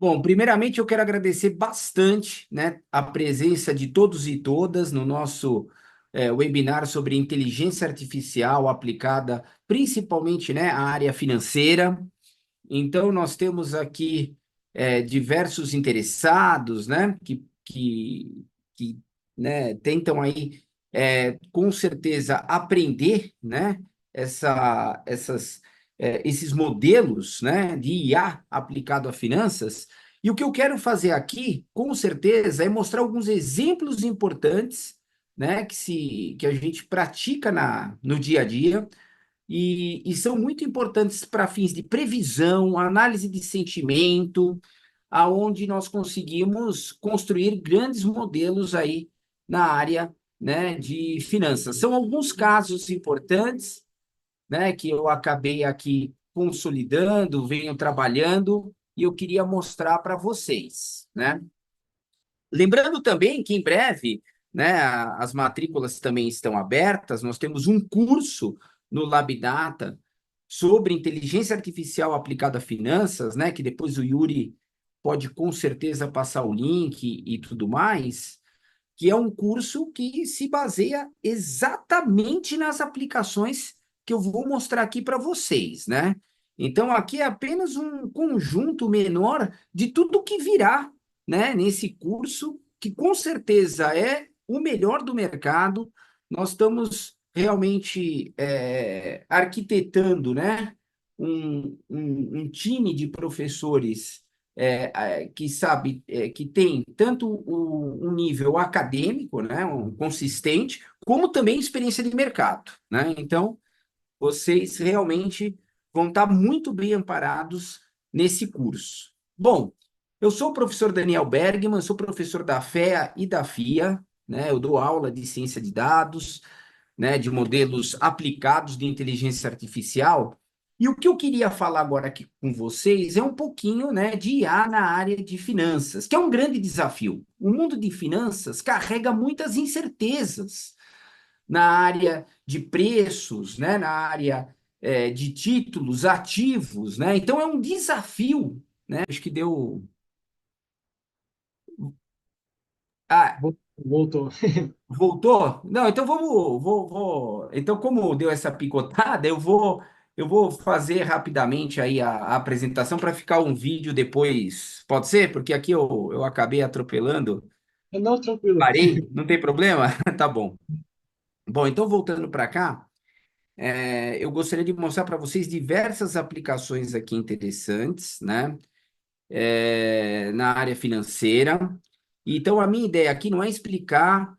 Bom, primeiramente eu quero agradecer bastante, né, a presença de todos e todas no nosso webinar sobre inteligência artificial aplicada principalmente, né, à área financeira. Então, nós temos aqui diversos interessados, né, que né, tentam aí, com certeza, aprender, né, esses modelos, né, de IA aplicado a finanças. E o que eu quero fazer aqui, com certeza, é mostrar alguns exemplos importantes, né, que a gente pratica no dia a dia e são muito importantes para fins de previsão, análise de sentimento, aonde nós conseguimos construir grandes modelos aí na área, né, de finanças. São alguns casos importantes, né, que eu acabei aqui consolidando, venho trabalhando e eu queria mostrar para vocês, né? Lembrando também que em breve, né, as matrículas também estão abertas, nós temos um curso no Labdata sobre inteligência artificial aplicada a finanças, né, que depois o Yuri pode com certeza passar o link e tudo mais, que é um curso que se baseia exatamente nas aplicações que eu vou mostrar aqui para vocês, né? Então, aqui é apenas um conjunto menor de tudo que virá, né, nesse curso, que com certeza é o melhor do mercado. Nós estamos realmente arquitetando, né, um time de professores que sabe, que tem tanto um nível acadêmico, né, um consistente, como também experiência de mercado, né? Então, vocês realmente vão estar muito bem amparados nesse curso. Bom, eu sou o professor Daniel Bergman, sou professor da FEA e da FIA, né? Eu dou aula de ciência de dados, né, de modelos aplicados de inteligência artificial. E o que eu queria falar agora aqui com vocês é um pouquinho, né, de IA na área de finanças, que é um grande desafio. O mundo de finanças carrega muitas incertezas na área de preços, né, na área de títulos ativos, né? Então é um desafio, né? Acho que deu. Ah, Voltou. voltou? Não, então Então, como deu essa picotada, eu vou fazer rapidamente aí a apresentação para ficar um vídeo depois. Pode ser? Porque aqui eu acabei atropelando. Não, tranquilo. Parei, não tem problema? Tá bom. Bom, então voltando para cá, eu gostaria de mostrar para vocês diversas aplicações aqui interessantes, né? Na área financeira. Então, a minha ideia aqui não é explicar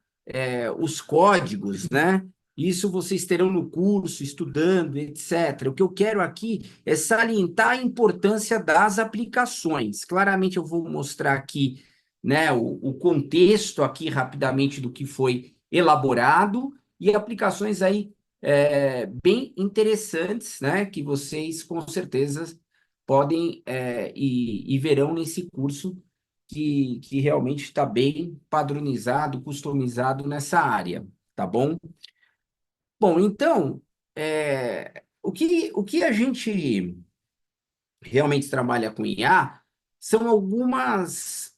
os códigos, né? Isso vocês terão no curso, estudando, etc. O que eu quero aqui é salientar a importância das aplicações. Claramente, eu vou mostrar aqui, né, o contexto aqui rapidamente do que foi elaborado e aplicações aí bem interessantes, né, que vocês com certeza podem e verão nesse curso que realmente está bem padronizado, customizado nessa área, tá bom? Bom, então, o que a gente realmente trabalha com IA são alguns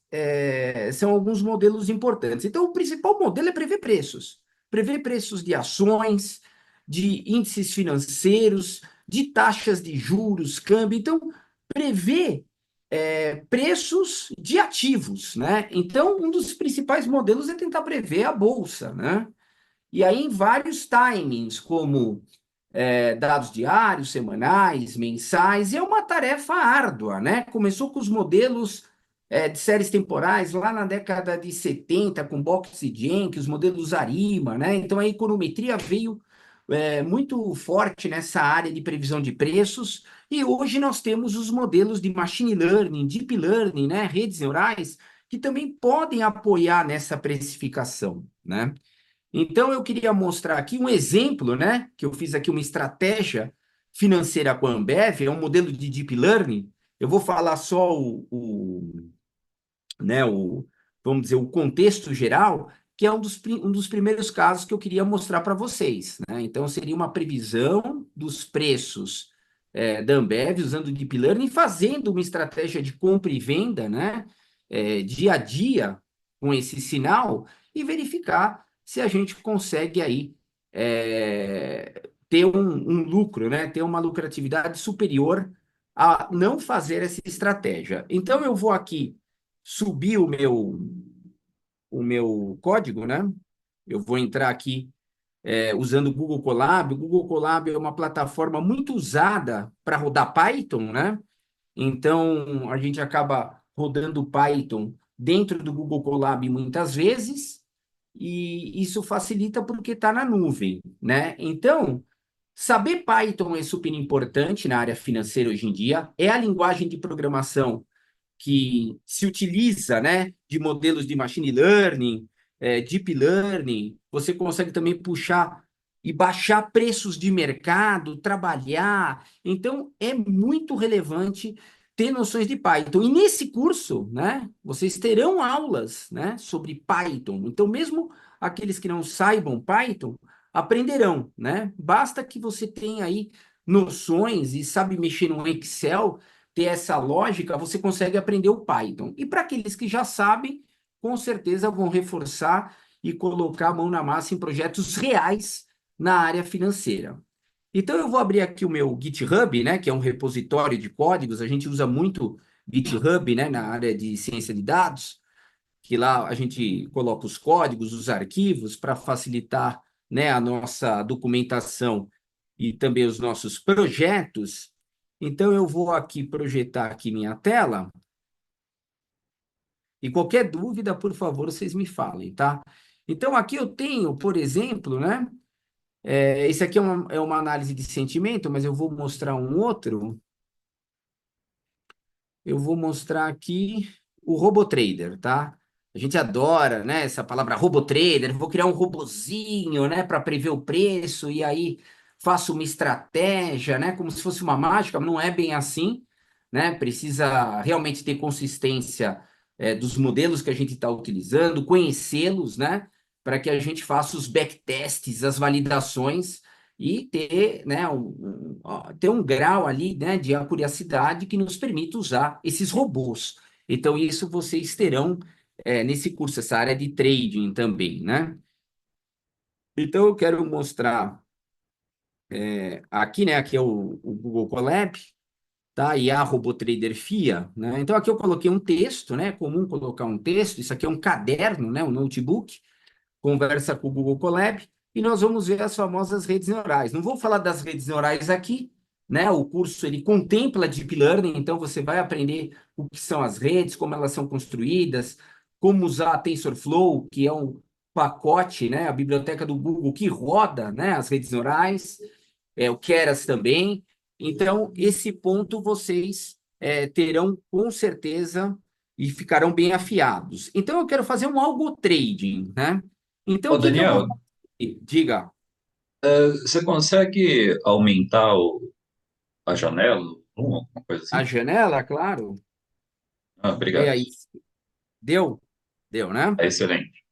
modelos importantes. Então, o principal modelo é prever preços de ações, de índices financeiros, de taxas de juros, câmbio. Então, prever preços de ativos, né? Então, um dos principais modelos é tentar prever a bolsa, né? E aí, em vários timings, como dados diários, semanais, mensais, e é uma tarefa árdua, né? Começou com os modelos de séries temporais lá na década de 70, com Box e Jenkins, os modelos Arima, né? Então a econometria veio muito forte nessa área de previsão de preços, e hoje nós temos os modelos de machine learning, deep learning, né? Redes neurais, que também podem apoiar nessa precificação, né? Então, eu queria mostrar aqui um exemplo, né? Que eu fiz aqui uma estratégia financeira com a Ambev, é um modelo de deep learning. Eu vou falar só né, vamos dizer, o contexto geral, que é um dos primeiros casos que eu queria mostrar para vocês, né? Então, seria uma previsão dos preços da Ambev, usando o Deep Learning, fazendo uma estratégia de compra e venda, né, dia a dia, com esse sinal, e verificar se a gente consegue aí ter um lucro, né, ter uma lucratividade superior a não fazer essa estratégia. Então, eu vou aqui subir o meu código, né? Eu vou entrar aqui usando o Google Colab. O Google Colab é uma plataforma muito usada para rodar Python, né? Então, a gente acaba rodando Python dentro do Google Colab muitas vezes, e isso facilita porque está na nuvem, né? Então, saber Python é super importante na área financeira hoje em dia, é a linguagem de programação que se utiliza, né, de modelos de machine learning, deep learning. Você consegue também puxar e baixar preços de mercado, trabalhar. Então, é muito relevante ter noções de Python. E nesse curso, né, vocês terão aulas, né, sobre Python. Então, mesmo aqueles que não saibam Python, aprenderão, né? Basta que você tenha aí noções e sabe mexer no Excel, ter essa lógica, você consegue aprender o Python. E para aqueles que já sabem, com certeza vão reforçar e colocar a mão na massa em projetos reais na área financeira. Então, eu vou abrir aqui o meu GitHub, né, que é um repositório de códigos. A gente usa muito GitHub, né, na área de ciência de dados, que lá a gente coloca os códigos, os arquivos, para facilitar, né, a nossa documentação e também os nossos projetos. Então, eu vou aqui projetar aqui minha tela, e qualquer dúvida, por favor, vocês me falem, tá? Então, aqui eu tenho, por exemplo, né? Esse aqui é uma análise de sentimento, mas eu vou mostrar um outro. Eu vou mostrar aqui o RoboTrader, tá? A gente adora, né, essa palavra RoboTrader. Vou criar um robozinho, né, para prever o preço e aí faço uma estratégia, né, como se fosse uma mágica. Não é bem assim, né? Precisa realmente ter consistência dos modelos que a gente está utilizando, conhecê-los, né, para que a gente faça os backtests, as validações e ter, né, ter um grau ali, né, de acuracidade que nos permita usar esses robôs. Então, isso vocês terão nesse curso, essa área de trading também, né? Então, eu quero mostrar aqui, né, aqui é o Google Colab, tá? E a RoboTrader FIA, né? Então, aqui eu coloquei um texto, né? É comum colocar um texto, isso aqui é um caderno, né? Um notebook, conversa com o Google Colab, e nós vamos ver as famosas redes neurais. Não vou falar das redes neurais aqui, né? O curso ele contempla Deep Learning, então você vai aprender o que são as redes, como elas são construídas, como usar a TensorFlow, que é um pacote, né? A biblioteca do Google que roda, né? As redes neurais, o Keras também. Então, esse ponto vocês terão com certeza e ficarão bem afiados. Então, eu quero fazer um algo trading, né? Então, Ô, o que que eu vou Daniel, fazer? Diga, você consegue aumentar a janela? Alguma coisa a assim? janela, claro. Ah, E obrigado. aí, deu? Deu, né? É excelente.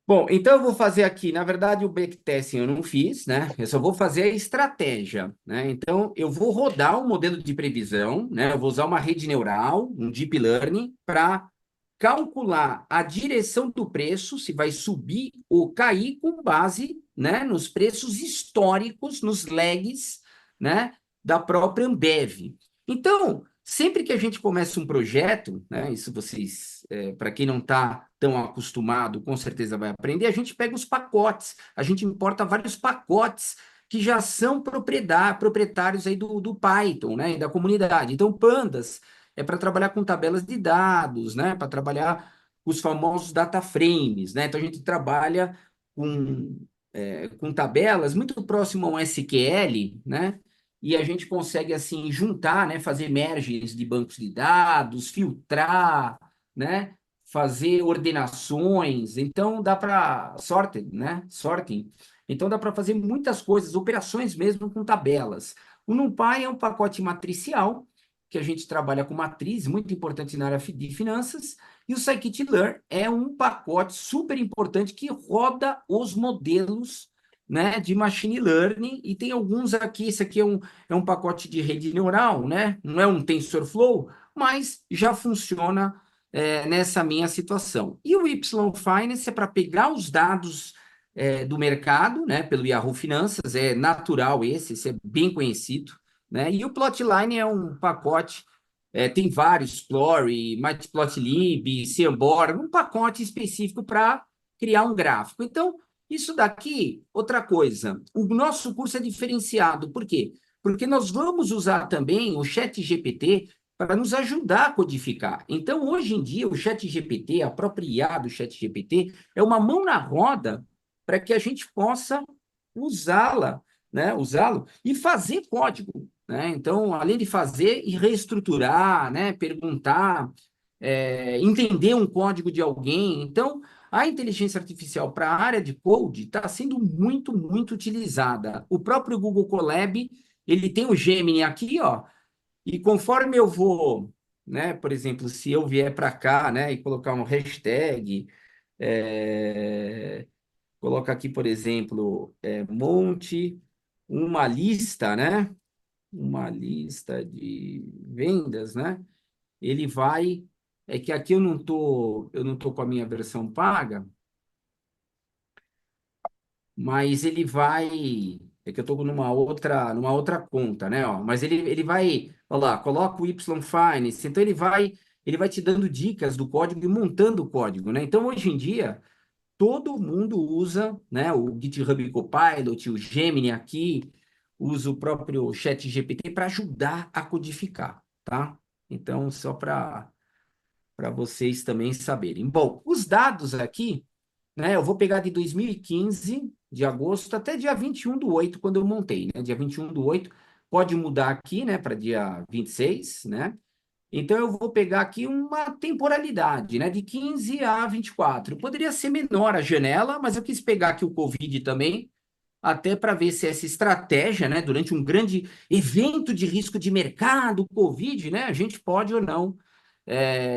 Bom, então eu vou fazer aqui, na verdade, o backtesting eu não fiz, né? Eu só vou fazer a estratégia, né? Então, eu vou rodar um modelo de previsão, né? Eu vou usar uma rede neural, um deep learning, para calcular a direção do preço, se vai subir ou cair, com base, né, nos preços históricos, nos lags, né, da própria Ambev. Então, sempre que a gente começa um projeto, né, isso vocês, para quem não está tão acostumado, com certeza vai aprender, a gente pega os pacotes, a gente importa vários pacotes que já são proprietários aí do Python, né, e da comunidade. Então, Pandas é para trabalhar com tabelas de dados, né, para trabalhar os famosos data frames, né? Então, a gente trabalha com tabelas muito próximo ao SQL, né? E a gente consegue, assim, juntar, né? Fazer merges de bancos de dados, filtrar, né? Fazer ordenações. Então, dá para... Sorting, né? Sorting. Então, dá para fazer muitas coisas, operações mesmo com tabelas. O NumPy é um pacote matricial, que a gente trabalha com matriz, muito importante na área de finanças, e o Scikit-learn é um pacote super importante que roda os modelos, né, de machine learning, e tem alguns aqui, esse aqui é um pacote de rede neural, né, não é um TensorFlow, mas já funciona nessa minha situação. E o Y Finance é para pegar os dados do mercado, né, pelo Yahoo Finanças, é natural esse é bem conhecido, né, e o Plotline é um pacote, tem vários, Explorer, Matplotlib, Seaborn, um pacote específico para criar um gráfico. Então, isso daqui, outra coisa, o nosso curso é diferenciado, por quê? Porque nós vamos usar também o ChatGPT para nos ajudar a codificar. Então, hoje em dia, o ChatGPT, a própria IA do ChatGPT, é uma mão na roda para que a gente possa usá-la, né? Usá-lo e fazer código, né? Então, além de fazer e reestruturar, né? Perguntar, entender um código de alguém. Então, a inteligência artificial para a área de code está sendo muito, muito utilizada. O próprio Google Colab, ele tem o Gemini aqui, ó, e conforme eu vou, né, por exemplo, se eu vier para cá, né, e colocar um hashtag, coloca aqui, por exemplo, monte uma lista, né, uma lista de vendas, né, ele vai, é que aqui eu não tô com a minha versão paga, mas ele vai, é que eu estou numa outra conta, né? Ó, mas ele vai, olha lá, coloca o Y Finance, então ele vai te dando dicas do código e montando o código, né? Então, hoje em dia, todo mundo usa, né, o GitHub Copilot, o Gemini aqui, usa o próprio ChatGPT para ajudar a codificar, tá? Então, só para vocês também saberem. Bom, os dados aqui, né? Eu vou pegar de 2015, de agosto, até dia 21/8, quando eu montei, né? Dia 21/8, pode mudar aqui, né? Para dia 26, né? Então, eu vou pegar aqui uma temporalidade, né? De 15 a 24. Poderia ser menor a janela, mas eu quis pegar aqui o Covid também, até para ver se essa estratégia, né? Durante um grande evento de risco de mercado, Covid, né? A gente pode ou não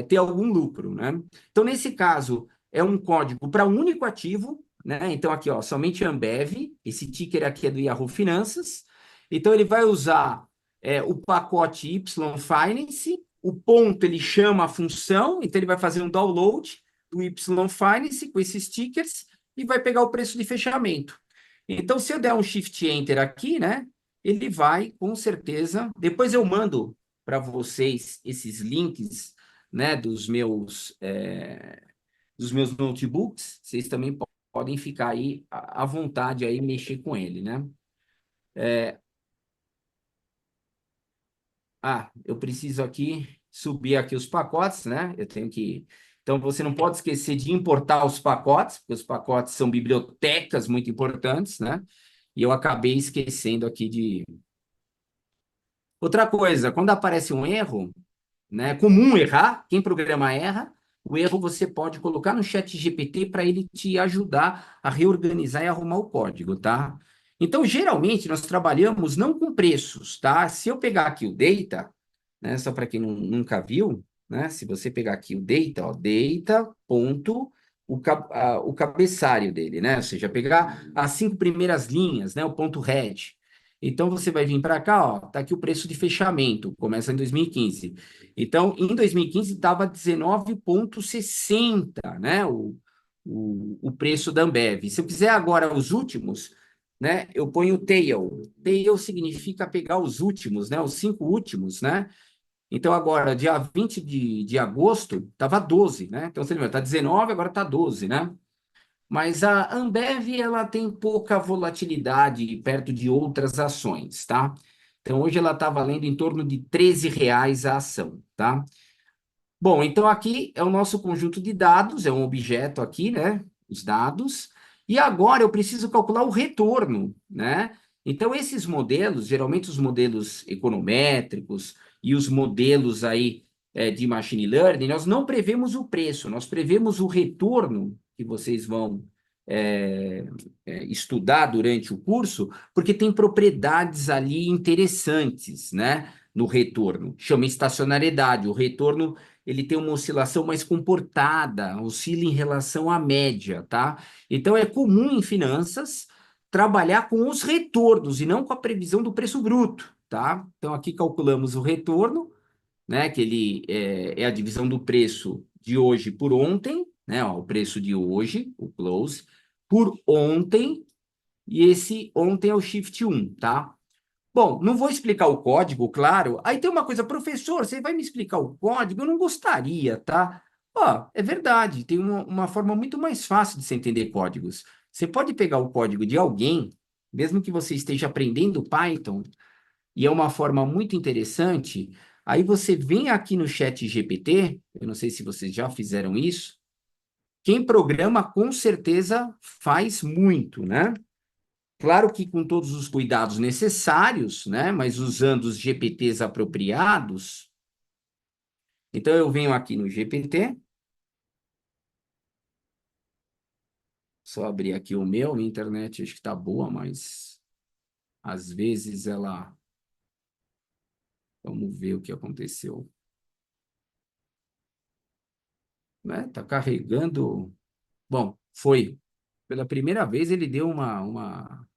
ter algum lucro, né? Então, nesse caso, é um código para um único ativo, né? Então, aqui, ó, somente Ambev, esse ticker aqui é do Yahoo Finanças. Então, ele vai usar o pacote Y Finance, o ponto ele chama a função, então ele vai fazer um download do Y Finance com esses tickers e vai pegar o preço de fechamento. Então, se eu der um Shift Enter aqui, né? Ele vai, com certeza. Depois eu mando para vocês esses links, né, dos meus notebooks, vocês também podem ficar aí à vontade aí mexer com ele, né? Eu preciso aqui subir aqui os pacotes, né? Eu tenho que. Então você não pode esquecer de importar os pacotes, porque os pacotes são bibliotecas muito importantes, né? E eu acabei esquecendo aqui de. Outra coisa, quando aparece um erro, né? É comum errar, quem programa erra. O erro você pode colocar no chat GPT para ele te ajudar a reorganizar e arrumar o código, tá? Então, geralmente, nós trabalhamos não com preços, tá? Se eu pegar aqui o data, né? Só para quem nunca viu, né? Se você pegar aqui o data, ó, data ponto, o cabeçalho dele, né? Ou seja, pegar as 5 primeiras linhas, né? O ponto head. Então, você vai vir para cá, ó, tá aqui o preço de fechamento, começa em 2015. Então, em 2015 estava 19,60, né? O preço da Ambev. Se eu quiser agora os últimos, né? Eu ponho tail. Tail significa pegar os últimos, né? Os 5 últimos, né? Então, agora, dia 20 de agosto, estava 12, né? Então, você lembra, está 19, agora está 12, né? Mas a Ambev, ela tem pouca volatilidade perto de outras ações, tá? Então, hoje ela está valendo em torno de R$ 13 a ação, tá? Bom, então aqui é o nosso conjunto de dados, é um objeto aqui, né? Os dados. E agora eu preciso calcular o retorno, né? Então, esses modelos, geralmente os modelos econométricos e os modelos aí de machine learning, nós não prevemos o preço, nós prevemos o retorno que vocês vão estudar durante o curso, porque tem propriedades ali interessantes, né? No retorno. Chama estacionariedade. O retorno ele tem uma oscilação mais comportada, oscila em relação à média, tá? Então, é comum em finanças, trabalhar com os retornos e não com a previsão do preço bruto, tá? Então, aqui calculamos o retorno, né? Que ele é a divisão do preço de hoje por ontem, né? Ó, o preço de hoje, o close, por ontem, e esse ontem é o shift 1, tá? Bom, não vou explicar o código, claro. Aí tem uma coisa, professor, você vai me explicar o código? Eu não gostaria, tá? Ó, é verdade, tem uma forma muito mais fácil de você entender códigos. Você pode pegar o código de alguém, mesmo que você esteja aprendendo Python, e é uma forma muito interessante. Aí você vem aqui no chat GPT, eu não sei se vocês já fizeram isso. Quem programa com certeza faz muito, né? Claro que com todos os cuidados necessários, né? Mas usando os GPTs apropriados. Então eu venho aqui no GPT. Só abrir aqui o meu, minha internet acho que está boa, mas às vezes ela. Vamos ver o que aconteceu. Né? Tá carregando. Bom, foi. Pela primeira vez ele deu uma...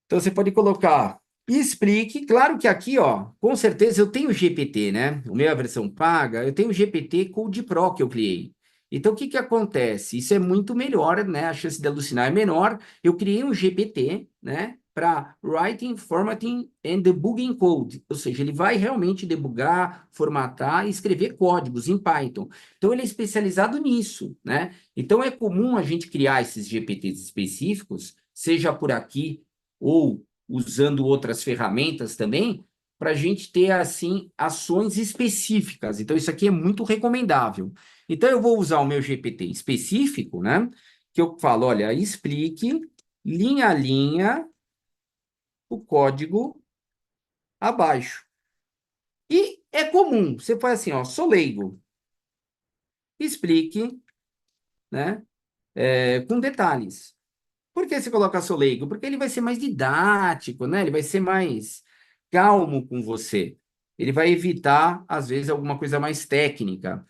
Então você pode colocar e explique. Claro que aqui, ó, com certeza eu tenho GPT, né? O meu é a versão paga, eu tenho o GPT Code Pro que eu criei. Então o que que acontece? Isso é muito melhor, né? A chance de alucinar é menor. Eu criei um GPT, né? Para Writing, Formatting and Debugging Code. Ou seja, ele vai realmente debugar, formatar e escrever códigos em Python. Então ele é especializado nisso, né? Então é comum a gente criar esses GPTs específicos, seja por aqui ou usando outras ferramentas também, para a gente ter, assim, ações específicas. Então, isso aqui é muito recomendável. Então, eu vou usar o meu GPT específico, né? Que eu falo, olha, explique linha a linha o código abaixo. E é comum, você faz assim, ó, sou leigo, explique, né? Com detalhes. Por que você coloca sou leigo? Porque ele vai ser mais didático, né? Ele vai ser mais calmo com você. Ele vai evitar, às vezes, alguma coisa mais técnica.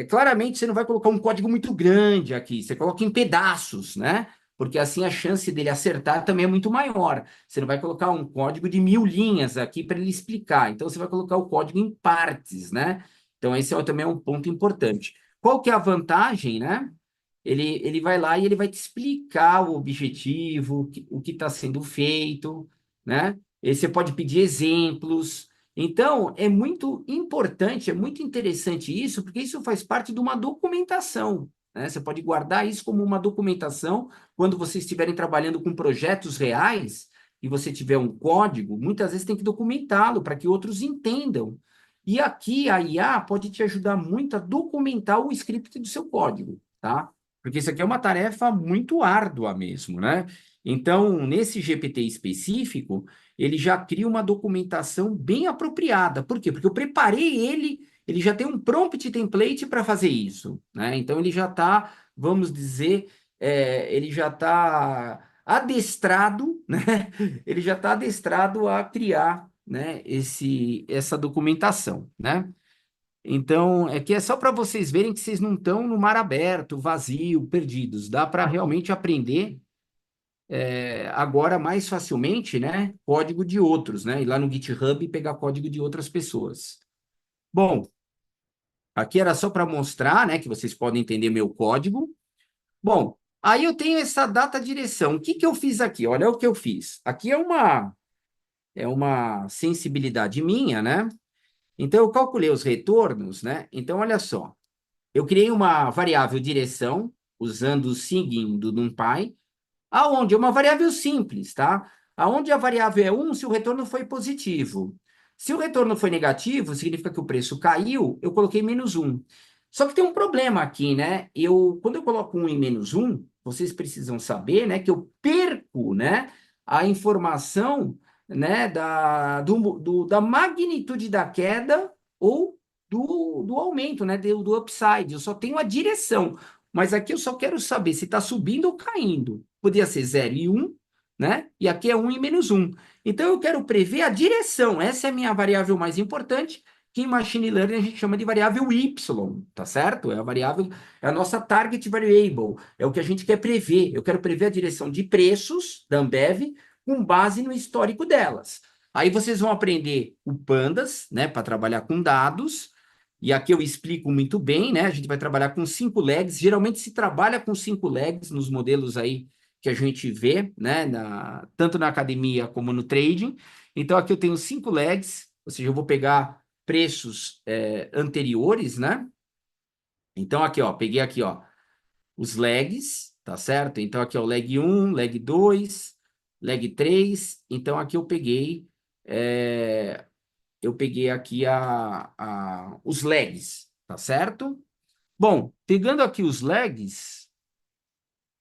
Claramente, você não vai colocar um código muito grande aqui. Você coloca em pedaços, né? Porque assim a chance dele acertar também é muito maior. Você não vai colocar um código de 1.000 linhas aqui para ele explicar. Então, você vai colocar o código em partes, né? Então, esse também é um ponto importante. Qual que é a vantagem, né? Ele vai lá e ele vai te explicar o objetivo, o que está sendo feito, né? E você pode pedir exemplos. Então, é muito importante, é muito interessante isso, porque isso faz parte de uma documentação, né? Você pode guardar isso como uma documentação quando vocês estiverem trabalhando com projetos reais e você tiver um código, muitas vezes tem que documentá-lo para que outros entendam. E aqui a IA pode te ajudar muito a documentar o script do seu código, tá? Porque isso aqui é uma tarefa muito árdua mesmo, né? Então, nesse GPT específico, ele já cria uma documentação bem apropriada. Por quê? Porque eu preparei ele já tem um prompt template para fazer isso, né? Então, ele já está, vamos dizer, ele já está adestrado, né? Ele já está adestrado a criar, né, essa documentação, né? Então, é que é só para vocês verem que vocês não estão no mar aberto, vazio, perdidos. Dá para realmente aprender agora mais facilmente, né? Código de outros, né? Ir lá no GitHub e pegar código de outras pessoas. Bom, aqui era só para mostrar, né, que vocês podem entender meu código. Bom, aí eu tenho essa data direção. O que que eu fiz aqui? Olha o que eu fiz. Aqui é uma sensibilidade minha, né? Então, eu calculei os retornos, né? Então, olha só. Eu criei uma variável direção, usando o sigin do NumPy, aonde é uma variável simples, tá? Aonde a variável é 1 se o retorno foi positivo. Se o retorno foi negativo, significa que o preço caiu, eu coloquei -1. Só que tem um problema aqui, né? Quando eu coloco 1 em -1, vocês precisam saber, né, que eu perco, né, a informação, né, da magnitude da queda ou do aumento, né, do upside. Eu só tenho a direção. Mas aqui eu só quero saber se está subindo ou caindo. Podia ser 0 e 1, né? E aqui é 1 e -1. Então, eu quero prever a direção. Essa é a minha variável mais importante, que em Machine Learning a gente chama de variável Y, tá certo? É a variável, é a nossa target variable, é o que a gente quer prever. Eu quero prever a direção de preços da Ambev com base no histórico delas. Aí vocês vão aprender o Pandas, né, para trabalhar com dados, e aqui eu explico muito bem, né? A gente vai trabalhar com 5 legs, geralmente se trabalha com 5 legs nos modelos aí que a gente vê, né, tanto na academia como no trading. Então, aqui eu tenho 5 legs, ou seja, eu vou pegar preços anteriores, né? Então, aqui, ó, peguei aqui, ó, os legs, tá certo? Então, aqui, ó, leg 1, leg 2, leg 3. Então, aqui eu peguei aqui os legs, tá certo? Bom, pegando aqui os legs,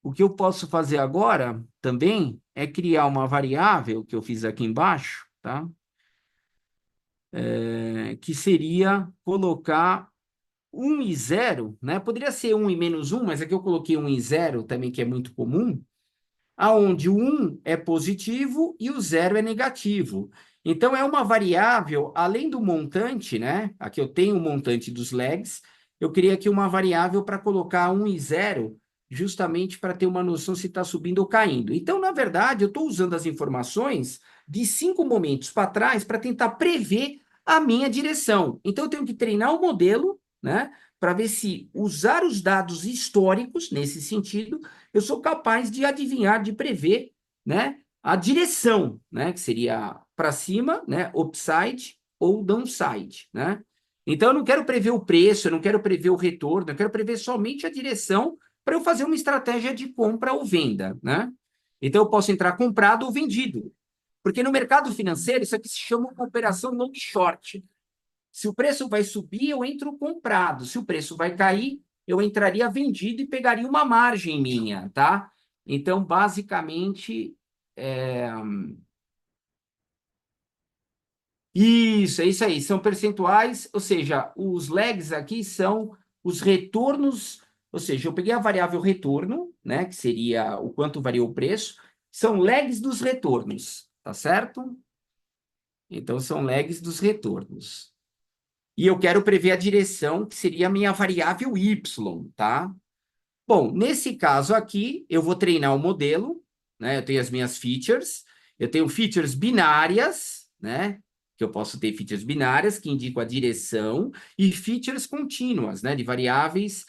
o que eu posso fazer agora também é criar uma variável que eu fiz aqui embaixo, tá? Que seria colocar 1 e 0, né? Poderia ser 1 e menos 1, mas aqui eu coloquei 1 e 0 também, que é muito comum, aonde o 1 é positivo e o 0 é negativo. Então, é uma variável, além do montante, né? Aqui eu tenho o montante dos legs, eu criei aqui uma variável para colocar 1 e 0, justamente para ter uma noção se está subindo ou caindo. Então, na verdade, eu estou usando as informações de 5 momentos para trás para tentar prever a minha direção. Então, eu tenho que treinar o modelo, né? Para ver se usar os dados históricos, nesse sentido, eu sou capaz de adivinhar, de prever, né, a direção, né, que seria para cima, né, upside ou downside, né? Então, eu não quero prever o preço, eu não quero prever o retorno, eu quero prever somente a direção para eu fazer uma estratégia de compra ou venda, né? Então, eu posso entrar comprado ou vendido, porque no mercado financeiro isso aqui se chama uma operação long short. Se o preço vai subir, eu entro comprado. Se o preço vai cair, eu entraria vendido e pegaria uma margem minha, tá? Então, basicamente, isso, é isso aí. São percentuais, ou seja, os lags aqui são os retornos, ou seja, eu peguei a variável retorno, né, que seria o quanto variou o preço, são lags dos retornos, tá certo? Então, são lags dos retornos. E eu quero prever a direção, que seria a minha variável y, tá? Bom, nesse caso aqui, eu vou treinar o modelo, né? Eu tenho as minhas features, eu tenho features binárias, né? Que eu posso ter features binárias que indicam a direção e features contínuas, né? De variáveis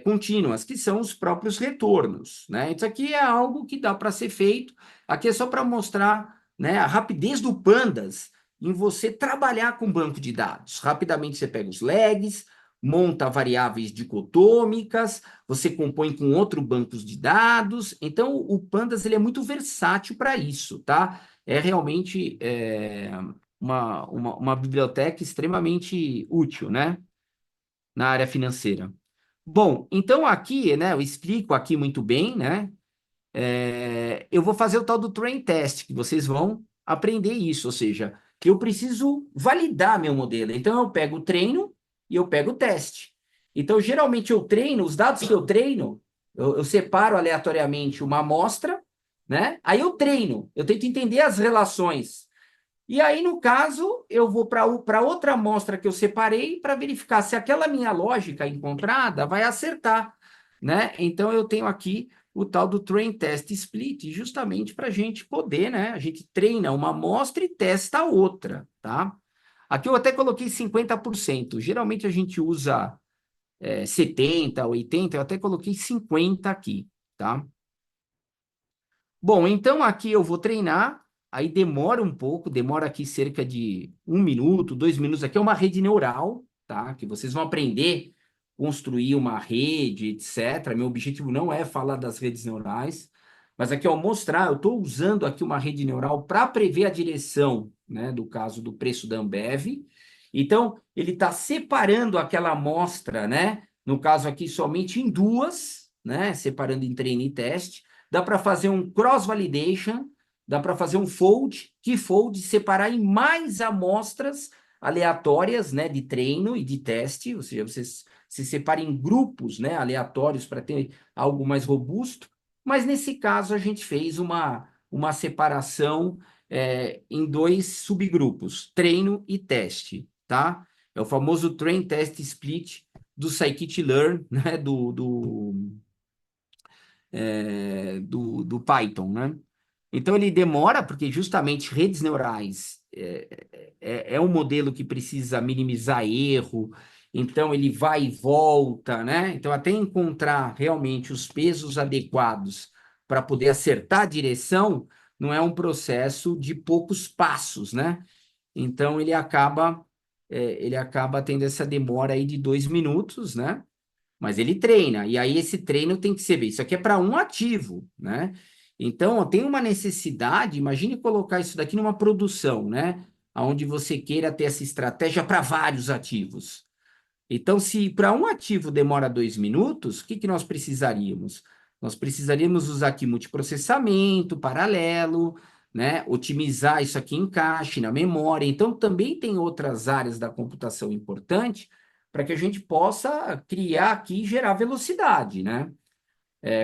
contínuas, que são os próprios retornos, né? Isso aqui é algo que dá para ser feito. Aqui é só para mostrar, né, a rapidez do Pandas em você trabalhar com banco de dados. Rapidamente você pega os lags, monta variáveis dicotômicas, você compõe com outros bancos de dados. Então, o Pandas ele é muito versátil para isso, tá? É realmente uma biblioteca extremamente útil, né? Na área financeira. Bom, então aqui, né, eu explico aqui muito bem, né? Eu vou fazer o tal do train test, que vocês vão aprender isso, ou seja, que eu preciso validar meu modelo. Então, eu pego o treino e eu pego o teste. Então, geralmente, eu treino, os dados que eu treino, eu separo aleatoriamente uma amostra, né? Aí eu treino, eu tento entender as relações. E aí, no caso, eu vou para outra amostra que eu separei para verificar se aquela minha lógica encontrada vai acertar, né? Então, eu tenho aqui o tal do Train Test Split, justamente para a gente poder, né? A gente treina uma amostra e testa a outra, tá? Aqui eu até coloquei 50%. Geralmente a gente usa 70, 80, eu até coloquei 50 aqui, tá? Bom, então aqui eu vou treinar, aí demora um pouco, demora aqui cerca de 1 minuto, 2 minutos. Aqui é uma rede neural, tá? Que vocês vão aprender a construir uma rede, etc. Meu objetivo não é falar das redes neurais, mas aqui, ó, mostrar, eu estou usando aqui uma rede neural para prever a direção, né? Do caso do preço da Ambev. Então, ele está separando aquela amostra, né? No caso aqui, somente em duas, né? Separando em treino e teste. Dá para fazer um cross-validation, dá para fazer um fold, que fold separar em mais amostras aleatórias, né, de treino e de teste, ou seja, você se separa em grupos, né, aleatórios para ter algo mais robusto, mas nesse caso a gente fez uma separação em 2 subgrupos, treino e teste, tá? É o famoso Train Test Split do Scikit-learn, né? Do Python, né? Então, ele demora, porque justamente redes neurais é um modelo que precisa minimizar erro, então ele vai e volta, né? Então, até encontrar realmente os pesos adequados para poder acertar a direção, não é um processo de poucos passos, né? Então, ele acaba tendo essa demora aí de 2 minutos, né? Mas ele treina, e aí esse treino tem que ser, isso aqui é para um ativo, né? Então, tem uma necessidade, imagine colocar isso daqui numa produção, né? Onde você queira ter essa estratégia para vários ativos. Então, se para um ativo demora 2 minutos, o que nós precisaríamos? Nós precisaríamos usar aqui multiprocessamento, paralelo, né? Otimizar isso aqui em cache, na memória. Então, também tem outras áreas da computação importante para que a gente possa criar aqui e gerar velocidade, né?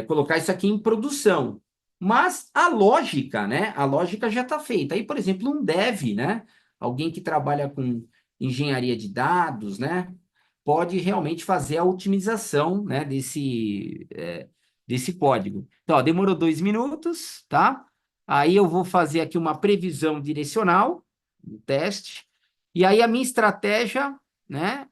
Colocar isso aqui em produção. Mas a lógica, né? A lógica já está feita. Aí, por exemplo, um dev, né? Alguém que trabalha com engenharia de dados, né? Pode realmente fazer a otimização, né? Desse código. Então, ó, demorou 2 minutos, tá? Aí eu vou fazer aqui uma previsão direcional, um teste. E aí a minha estratégia, né?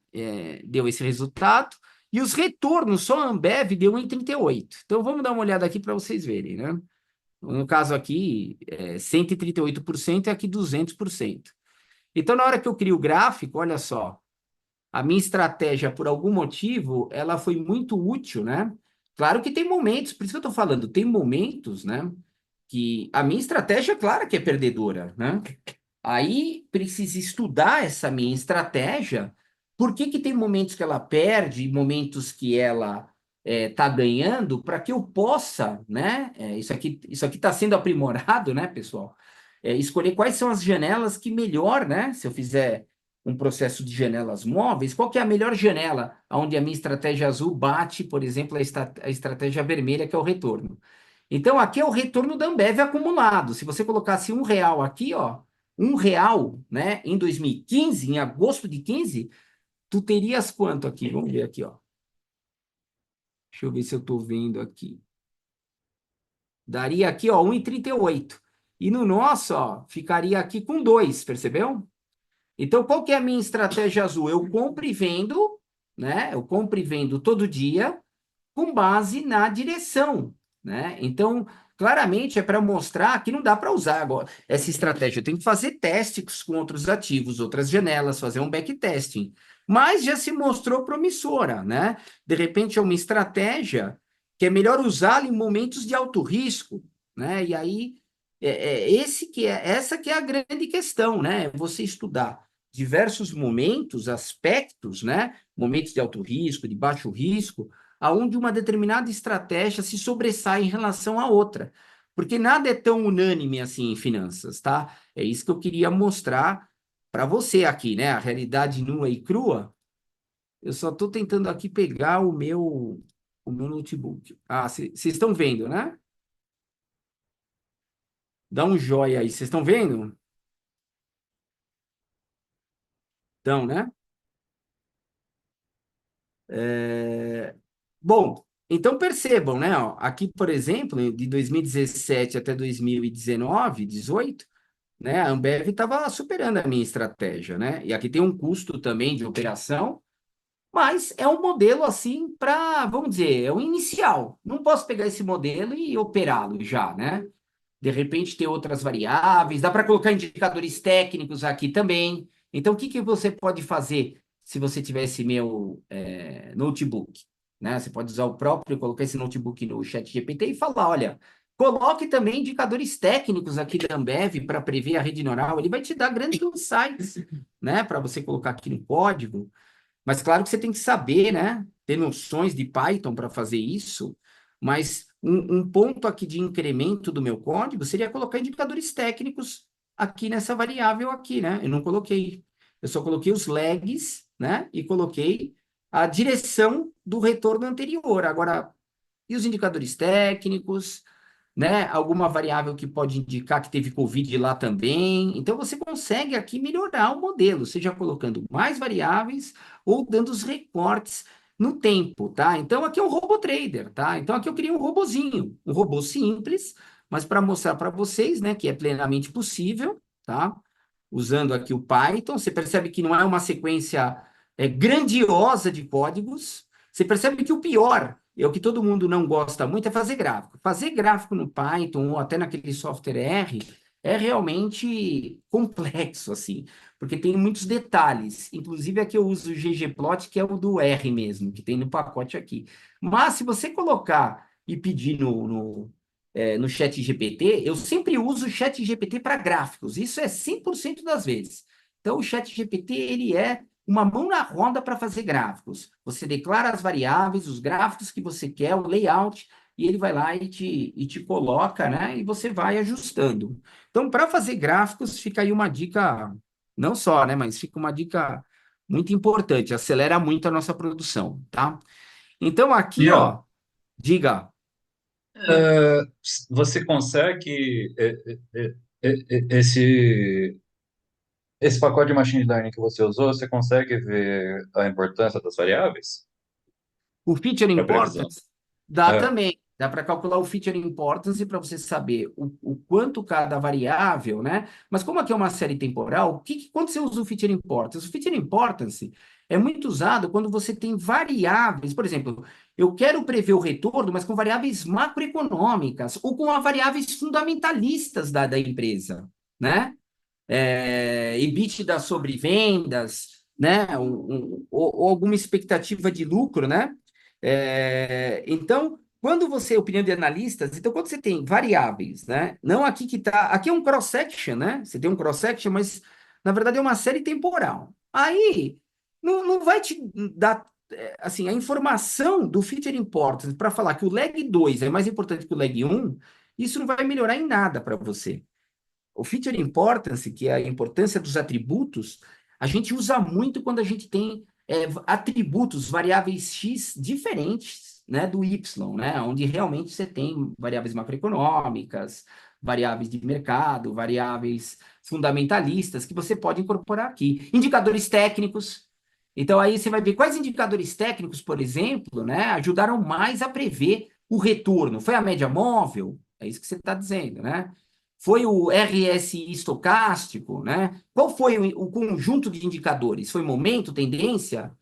Deu esse resultado. E os retornos, só a Ambev deu 1,38. Então, vamos dar uma olhada aqui para vocês verem, né? No caso aqui, 138% e aqui 200%. Então, na hora que eu crio o gráfico, olha só, a minha estratégia, por algum motivo, ela foi muito útil, né? Claro que tem momentos, por isso que eu estou falando, tem momentos, né? Que a minha estratégia, claro que é perdedora, né? Aí precisa estudar essa minha estratégia. Por que tem momentos que ela perde, momentos que ela está ganhando, para que eu possa, né? Isso aqui está sendo aprimorado, né, pessoal? Escolher quais são as janelas que melhor, né? Se eu fizer um processo de janelas móveis, qual que é a melhor janela onde a minha estratégia azul bate, por exemplo, a estratégia vermelha, que é o retorno. Então, aqui é o retorno da Ambev acumulado. Se você colocasse R$ 1 aqui, ó, R$ 1, né, em 2015, em agosto de 15, tu terias quanto aqui? Vamos ver aqui, ó. Deixa eu ver se eu estou vendo aqui. Daria aqui, ó, 1,38. E no nosso, ó, ficaria aqui com 2, percebeu? Então, qual que é a minha estratégia azul? Eu compro e vendo, né? Eu compro e vendo todo dia com base na direção, né? Então, claramente é para mostrar que não dá para usar agora essa estratégia. Eu tenho que fazer testes com outros ativos, outras janelas, fazer um backtesting. Mas já se mostrou promissora, né? De repente é uma estratégia que é melhor usá-la em momentos de alto risco, né? E aí essa que é a grande questão, né? Você estudar diversos momentos, aspectos, né? Momentos de alto risco, de baixo risco, aonde uma determinada estratégia se sobressai em relação à outra. Porque nada é tão unânime assim em finanças, tá? É isso que eu queria mostrar para você aqui, né? A realidade nua e crua. Eu só estou tentando aqui pegar o meu notebook. Ah, vocês estão vendo, né? Dá um joia aí. Vocês estão vendo? Então, né? Bom, então percebam, né? Ó, aqui, por exemplo, de 2017 até 2019, 18, né? A Ambev estava superando a minha estratégia, né? E aqui tem um custo também de operação, mas é um modelo assim para, vamos dizer, é um inicial. Não posso pegar esse modelo e operá-lo já, né? De repente ter outras variáveis, dá para colocar indicadores técnicos aqui também. Então, o que você pode fazer se você tivesse meu notebook? Né? Você pode usar o próprio, colocar esse notebook no chat GPT e falar, olha, coloque também indicadores técnicos aqui da Ambev para prever a rede neural. Ele vai te dar grandes insights, né? Para você colocar aqui no código. Mas claro que você tem que saber, né? Ter noções de Python para fazer isso. Mas um ponto aqui de incremento do meu código seria colocar indicadores técnicos aqui nessa variável aqui, né? Eu não coloquei. Eu só coloquei os lags, né? E coloquei a direção do retorno anterior. Agora, e os indicadores técnicos? né? Alguma variável que pode indicar que teve Covid lá também. Então, você consegue aqui melhorar o modelo, seja colocando mais variáveis ou dando os recortes no tempo, tá? Então, aqui é um robô trader, tá? Então, aqui eu criei um robozinho, um robô simples, mas para mostrar para vocês, né, que é plenamente possível, tá? Usando aqui o Python, você percebe que não é uma sequência grandiosa de códigos. Você percebe que o pior, é o que todo mundo não gosta muito, é fazer gráfico. Fazer gráfico no Python ou até naquele software R é realmente complexo, assim, porque tem muitos detalhes. Inclusive, aqui eu uso o ggplot, que é o do R mesmo, que tem no pacote aqui. Mas, se você colocar e pedir no chat GPT, eu sempre uso o chat GPT para gráficos. Isso é 100% das vezes. Então, o chat GPT, ele é uma mão na roda para fazer gráficos. Você declara as variáveis, os gráficos que você quer, o layout, e ele vai lá e te coloca, né? E você vai ajustando. Então, para fazer gráficos, fica aí uma dica, não só, né? Mas fica uma dica muito importante, acelera muito a nossa produção, tá? Então, aqui, Daniel, ó, diga. é, você consegue esse pacote de machine learning que você usou, você consegue ver a importância das variáveis O feature para previsão? importance dá É, também. Dá para calcular o feature importance para você saber o quanto cada variável, né? Mas como aqui é uma série temporal, quando você usa o feature importance? O feature importance é muito usado quando você tem variáveis. Por exemplo, eu quero prever o retorno, mas com variáveis macroeconômicas ou com variáveis fundamentalistas da empresa, né? EBITDA sobre vendas, né? Ou alguma expectativa de lucro, né? Então, quando você, opinião de analistas, então quando você tem variáveis, né? Não aqui que tá, aqui é um cross-section, né? Você tem um cross-section, mas na verdade é uma série temporal. Aí não vai te dar assim, a informação do feature importance para falar que o leg 2 é mais importante que o leg um. Isso não vai melhorar em nada para você. O feature importance, que é a importância dos atributos, a gente usa muito quando a gente tem atributos, variáveis X diferentes, né, do Y, né, onde realmente você tem variáveis macroeconômicas, variáveis de mercado, variáveis fundamentalistas que você pode incorporar aqui. Indicadores técnicos. Então, aí você vai ver quais indicadores técnicos, por exemplo, né, ajudaram mais a prever o retorno. Foi a média móvel? É isso que você está dizendo, né? Foi o RSI estocástico, né? Qual foi o conjunto de indicadores? Foi momento, tendência?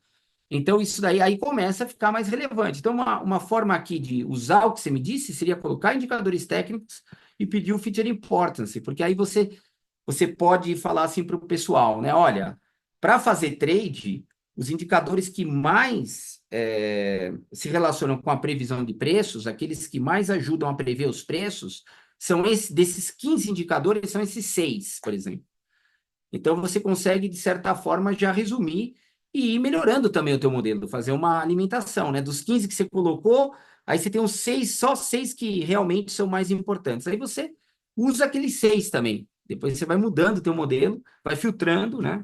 Então, isso daí aí começa a ficar mais relevante. Então, uma forma aqui de usar o que você me disse seria colocar indicadores técnicos e pedir o feature importance, porque aí você pode falar assim para o pessoal, né? Olha, para fazer trade, os indicadores que mais se relacionam com a previsão de preços, aqueles que mais ajudam a prever os preços, são desses 15 indicadores, são esses 6, por exemplo. Então, você consegue, de certa forma, já resumir e ir melhorando também o teu modelo, fazer uma alimentação, né? Dos 15 que você colocou, aí você tem uns 6, só 6 que realmente são mais importantes. Aí você usa aqueles 6 também. Depois você vai mudando o teu modelo, vai filtrando, né?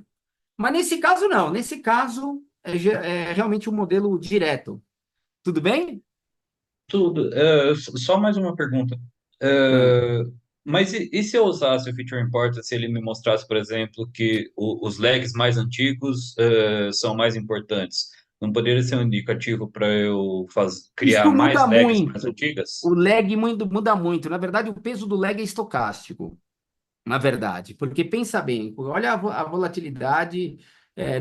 Mas nesse caso, não. Nesse caso, é realmente um modelo direto. Tudo bem? tudo. Só mais uma pergunta. Ah. É, mas e se eu usasse o Feature Importer, se ele me mostrasse, por exemplo, que os lags mais antigos são mais importantes? Não poderia ser um indicativo para eu criar Isso mais muda lags mais muito. O antigas? lag muda muito. Na verdade, o peso do lag é estocástico. Na verdade, porque pensa bem, olha a volatilidade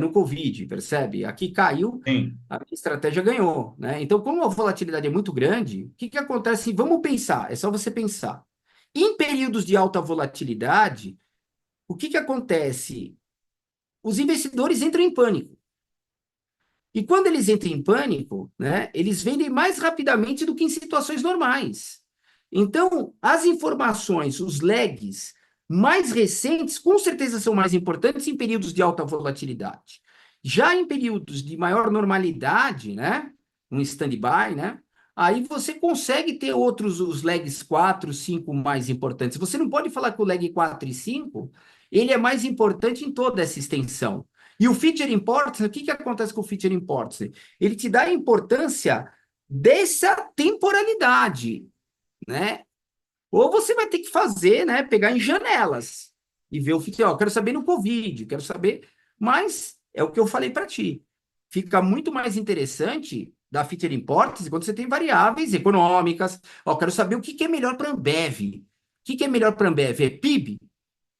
no Covid, percebe? Aqui caiu, Sim. a estratégia ganhou, né? Então, como a volatilidade é muito grande, o que que acontece? Vamos pensar, é só você pensar. Em períodos de alta volatilidade, o que que acontece? Os investidores entram em pânico. E quando eles entram em pânico, né, eles vendem mais rapidamente do que em situações normais. Então, as informações, os lags mais recentes, com certeza são mais importantes em períodos de alta volatilidade. Já em períodos de maior normalidade, né, um stand-by, né, aí você consegue ter outros, os lags 4, 5 mais importantes. Você não pode falar que o lag 4 e 5, ele é mais importante em toda essa extensão. E o feature importance, o que que acontece com o feature importance? Ele te dá a importância dessa temporalidade, né? Ou você vai ter que fazer, né, pegar em janelas e ver o que, ó, quero saber no Covid, quero saber, mas é o que eu falei para ti. Fica muito mais interessante da Feature Importance quando você tem variáveis econômicas. Ó, quero saber o que é melhor para a Ambev. O que é melhor para a Ambev? É PIB?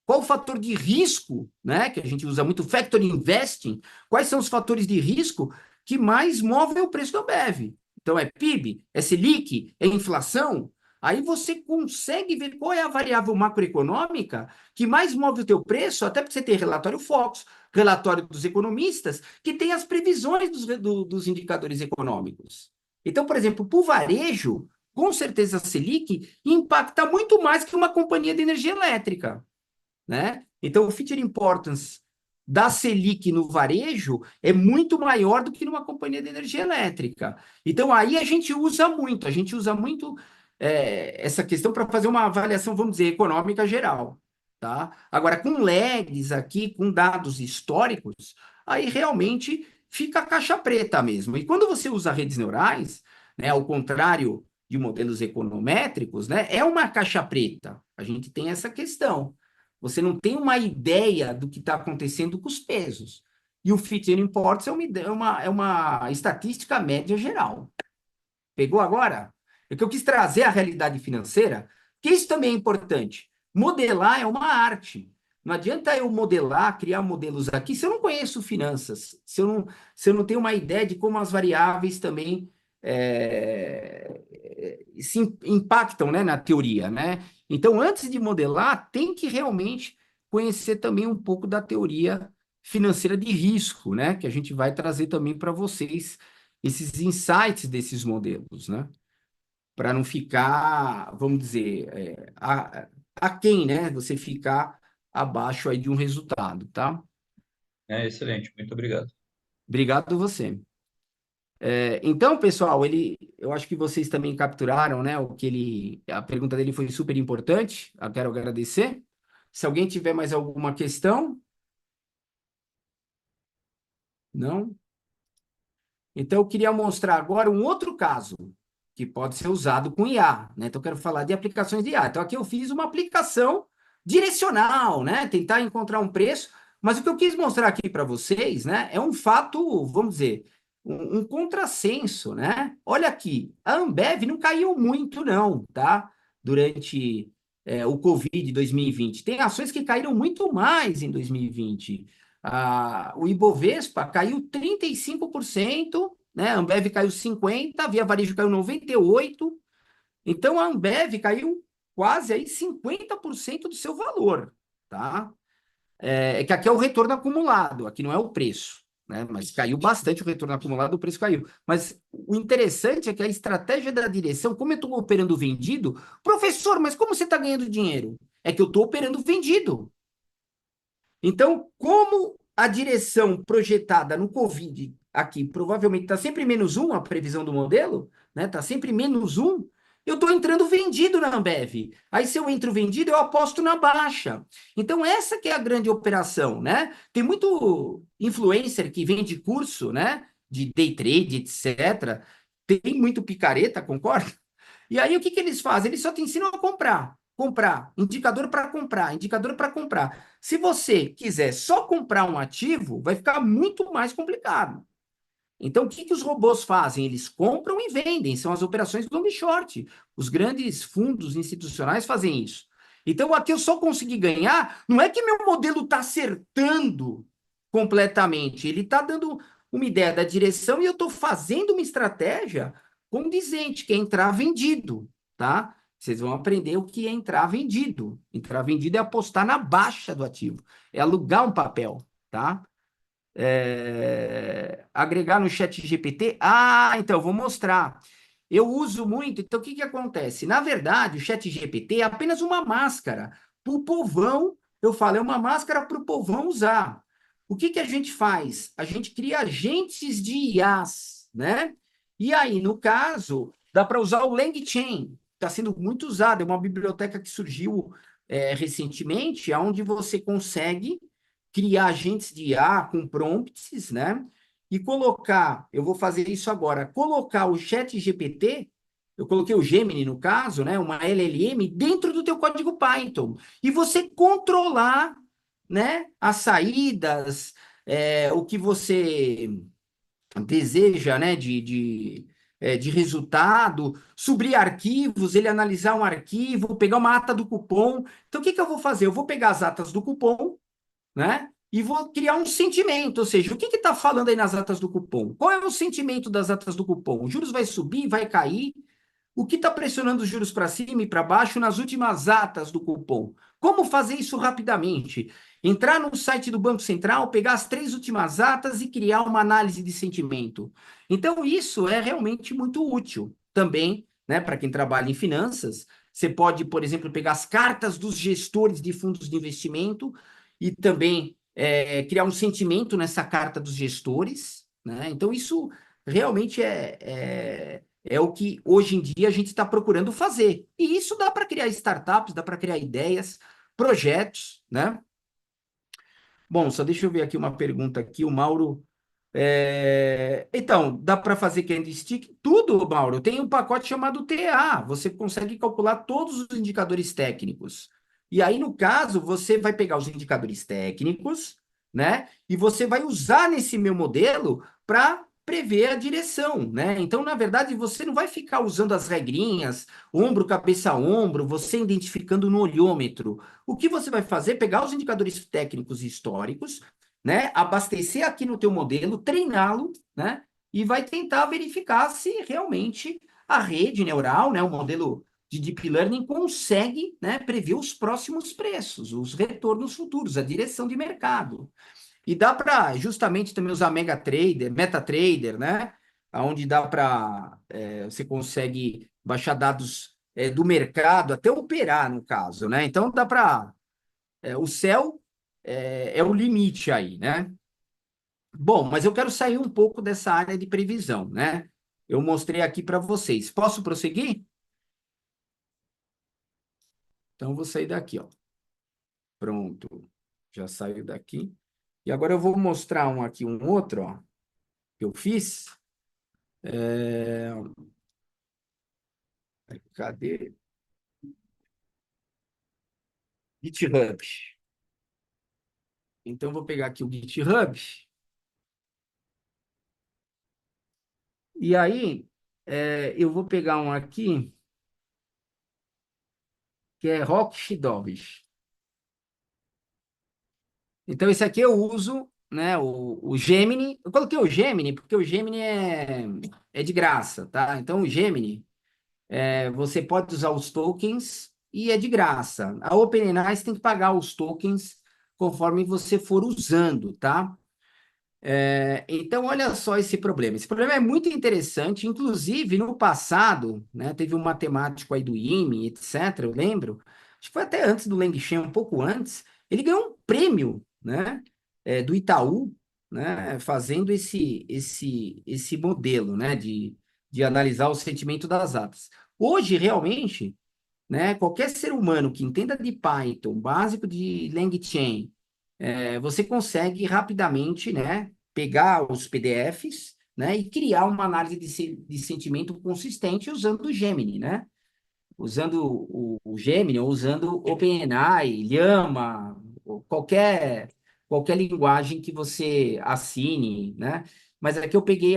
Qual o fator de risco, né, que a gente usa muito, Factor Investing? Quais são os fatores de risco que mais movem o preço da Ambev? Então, é PIB, é Selic, é inflação? Aí você consegue ver qual é a variável macroeconômica que mais move o teu preço, até porque você tem relatório Focus, relatório dos economistas, que tem as previsões dos indicadores econômicos. Então, por exemplo, para o varejo, com certeza a Selic impacta muito mais que uma companhia de energia elétrica, né? Então, o feature importance da Selic no varejo é muito maior do que numa companhia de energia elétrica. Então, aí a gente usa muito essa questão para fazer uma avaliação, vamos dizer, econômica geral, tá? Agora, com lags aqui, com dados históricos, aí realmente fica a caixa preta mesmo. E quando você usa redes neurais, né, ao contrário de modelos econométricos, né, é uma caixa preta. A gente tem essa questão. Você não tem uma ideia do que está acontecendo com os pesos. E o Fit and Imports é uma estatística média geral. Pegou agora? É que eu quis trazer a realidade financeira, que isso também é importante. Modelar é uma arte. Não adianta eu modelar, criar modelos aqui, se eu não conheço finanças, se eu não tenho uma ideia de como as variáveis também se impactam, né, na teoria, né? Então, antes de modelar, tem que realmente conhecer também um pouco da teoria financeira de risco, né? Que a gente vai trazer também para vocês esses insights desses modelos, né? Para não ficar, vamos dizer, aquém, né? Você ficar abaixo aí de um resultado, tá? É excelente, muito obrigado. Obrigado a você. Então, pessoal, eu acho que vocês também capturaram, né? A pergunta dele foi super importante. Eu quero agradecer. Se alguém tiver mais alguma questão, não? Então, eu queria mostrar agora um outro caso que pode ser usado com IA, né? Então, eu quero falar de aplicações de IA. Então, aqui eu fiz uma aplicação direcional, né? Tentar encontrar um preço, mas o que eu quis mostrar aqui para vocês, né, é um fato, vamos dizer, um contrassenso, né? Olha aqui, a Ambev não caiu muito, não, tá? Durante o Covid 2020. Tem ações que caíram muito mais em 2020. O Ibovespa caiu 35%, né? A Ambev caiu 50%, a Via Varejo caiu 98%. Então, a Ambev caiu quase aí 50% do seu valor, tá? Que aqui é o retorno acumulado, aqui não é o preço, né? Mas caiu bastante o retorno acumulado, o preço caiu. Mas o interessante é que a estratégia da direção, como eu estou operando vendido, professor, mas como você está ganhando dinheiro? É que eu estou operando vendido. Então, como a direção projetada no Covid aqui provavelmente está sempre -1, a previsão do modelo, né? Está sempre -1, eu estou entrando vendido na Ambev. Aí, se eu entro vendido, eu aposto na baixa. Então, essa que é a grande operação, né? Tem muito influencer que vende curso, né? De day trade, etc. Tem muito picareta, concorda? E aí, o que eles fazem? Eles só te ensinam a comprar. Comprar, indicador para comprar, indicador para comprar. Se você quiser só comprar um ativo, vai ficar muito mais complicado. Então, o que os robôs fazem? Eles compram e vendem, são as operações long short. Os grandes fundos institucionais fazem isso. Então, aqui eu só consegui ganhar, não é que meu modelo está acertando completamente, ele está dando uma ideia da direção e eu estou fazendo uma estratégia condizente, que é entrar vendido, tá? Vocês vão aprender o que é entrar vendido. Entrar vendido é apostar na baixa do ativo, é alugar um papel, tá? Agregar no chat GPT. Então, vou mostrar. Eu uso muito. Então, o que acontece? Na verdade, o chat GPT é apenas uma máscara para o povão. Eu falo, é uma máscara para o povão usar. O que a gente faz? A gente cria agentes de IAs, né? E aí, no caso, dá para usar o LangChain. Está sendo muito usado. É uma biblioteca que surgiu recentemente, onde você consegue criar agentes de IA com prompts, né? E colocar, eu vou fazer isso agora, colocar o chat GPT eu coloquei o Gemini no caso, né, uma LLM dentro do teu código Python, e você controlar, né, as saídas, o que você deseja, né, de resultado, subir arquivos, ele analisar um arquivo, pegar uma ata do cupom. Então, o que que eu vou fazer? Eu vou pegar as atas do cupom, né? E vou criar um sentimento, ou seja, o que está falando aí nas atas do cupom? Qual é o sentimento das atas do cupom? Os juros vai subir, vai cair? O que está pressionando os juros para cima e para baixo nas últimas atas do cupom? Como fazer isso rapidamente? Entrar no site do Banco Central, pegar as 3 últimas atas e criar uma análise de sentimento. Então, isso é realmente muito útil também, né, para quem trabalha em finanças. Você pode, por exemplo, pegar as cartas dos gestores de fundos de investimento e também criar um sentimento nessa carta dos gestores, né? Então, isso realmente é o que hoje em dia a gente está procurando fazer. E isso dá para criar startups, dá para criar ideias, projetos, né? Bom, só deixa eu ver aqui uma pergunta aqui. O Mauro. Então, dá para fazer candlestick? Tudo, Mauro. Tem um pacote chamado TA. Você consegue calcular todos os indicadores técnicos. E aí, no caso, você vai pegar os indicadores técnicos, né? E você vai usar nesse meu modelo para prever a direção, né? Então, na verdade, você não vai ficar usando as regrinhas, ombro, cabeça, ombro, você identificando no olhômetro. O que você vai fazer é pegar os indicadores técnicos históricos, né? Abastecer aqui no teu modelo, treiná-lo, né? E vai tentar verificar se realmente a rede neural, né? O modelo de Deep Learning consegue, né, prever os próximos preços, os retornos futuros, a direção de mercado. E dá para justamente também usar MetaTrader, né? Onde dá para você consegue baixar dados do mercado até operar, no caso, né? Então dá para o céu é o limite aí, né? Bom, mas eu quero sair um pouco dessa área de previsão, né? Eu mostrei aqui para vocês. Posso prosseguir? Então, eu vou sair daqui, ó. Pronto. Já saiu daqui. E agora eu vou mostrar aqui um outro, ó, que eu fiz. Cadê? GitHub. Então, eu vou pegar aqui o GitHub. E aí, eu vou pegar um aqui, que é Rocksdobs. Então, esse aqui eu uso, né, o Gemini. Eu coloquei o Gemini porque o Gemini é de graça, tá? Então, o Gemini, você pode usar os tokens e é de graça. A OpenAI você tem que pagar os tokens conforme você for usando, tá? Então, olha só esse problema. Esse problema é muito interessante. Inclusive, no passado, né, teve um matemático aí do IME, etc., eu lembro, acho que foi até antes do LangChain, um pouco antes, ele ganhou um prêmio, né, do Itaú, né, fazendo esse modelo, né, de analisar o sentimento das atas. Hoje, realmente, né, qualquer ser humano que entenda de Python, básico de LangChain, você consegue rapidamente, né, pegar os PDFs, né, e criar uma análise de sentimento consistente usando o Gemini, né? Usando o Gemini, ou usando OpenAI, Llama, ou qualquer linguagem que você assine, né? Mas aqui eu peguei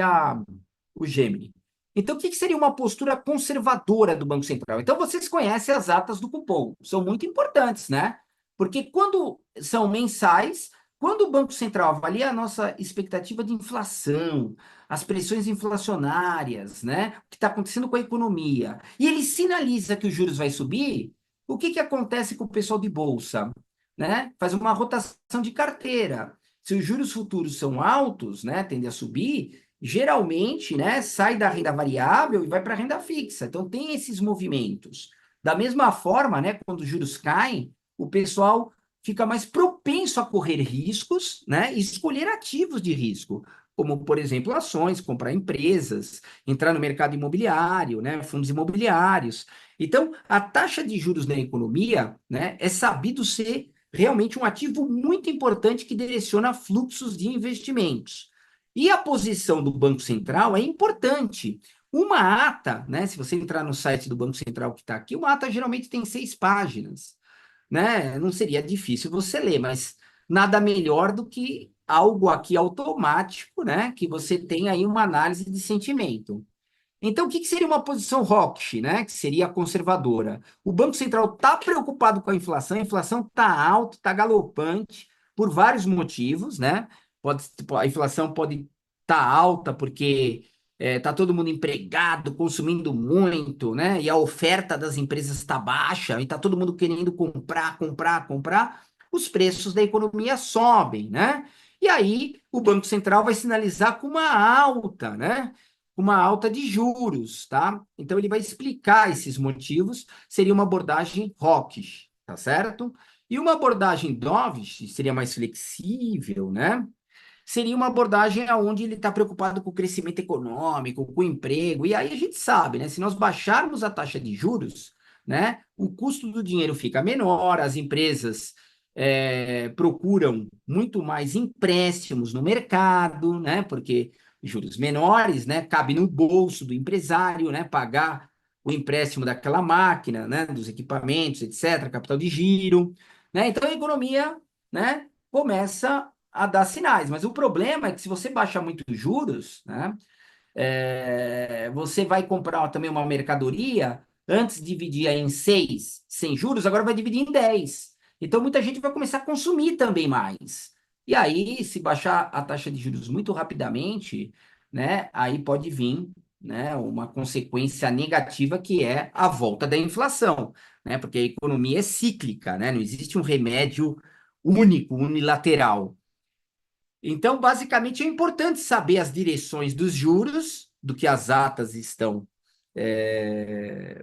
o Gemini. Então, o que seria uma postura conservadora do Banco Central? Então, vocês conhecem as atas do cupom, são muito importantes, né? Porque quando são mensais, quando o Banco Central avalia a nossa expectativa de inflação, as pressões inflacionárias, né? O que está acontecendo com a economia, e ele sinaliza que os juros vai subir, o que acontece com o pessoal de bolsa? Né? Faz uma rotação de carteira. Se os juros futuros são altos, né, tende a subir, geralmente, né, sai da renda variável e vai para a renda fixa. Então, tem esses movimentos. Da mesma forma, né, quando os juros caem, o pessoal fica mais propenso a correr riscos, né, e escolher ativos de risco, como, por exemplo, ações, comprar empresas, entrar no mercado imobiliário, né, fundos imobiliários. Então, a taxa de juros na economia, né, é sabido ser realmente um ativo muito importante que direciona fluxos de investimentos. E a posição do Banco Central é importante, Uma ata, né? Se você entrar no site do Banco Central que está aqui, uma ata geralmente tem 6 páginas, né? Não seria difícil você ler, mas nada melhor do que algo aqui automático, né? Que você tem aí uma análise de sentimento. Então, o que seria uma posição hawkish, né? Que seria a conservadora? O Banco Central está preocupado com a inflação está alta, está galopante, por vários motivos, né? A inflação pode estar alta porque está todo mundo empregado, consumindo muito, né? E a oferta das empresas está baixa, e está todo mundo querendo comprar, comprar, comprar, os preços da economia sobem, né? E aí o Banco Central vai sinalizar com uma alta, né? Uma alta de juros, tá? Então ele vai explicar esses motivos, seria uma abordagem hawkish, tá certo? E uma abordagem dovish seria mais flexível, né? Seria uma abordagem onde ele está preocupado com o crescimento econômico, com o emprego, e aí a gente sabe, né? Se nós baixarmos a taxa de juros, né? O custo do dinheiro fica menor, as empresas procuram muito mais empréstimos no mercado, né? Porque juros menores, né? Cabe no bolso do empresário, né? Pagar o empréstimo daquela máquina, né? Dos equipamentos, etc., capital de giro, né? Então a economia, né? Começa a dar sinais, mas o problema é que se você baixar muito os juros, né? Você vai comprar também uma mercadoria, antes dividia em 6, sem juros, agora vai dividir em 10. Então, muita gente vai começar a consumir também mais. E aí, se baixar a taxa de juros muito rapidamente, né, aí pode vir, né, uma consequência negativa que é a volta da inflação, né, porque a economia é cíclica, né, não existe um remédio único, unilateral. Então, basicamente, é importante saber as direções dos juros, do que as atas estão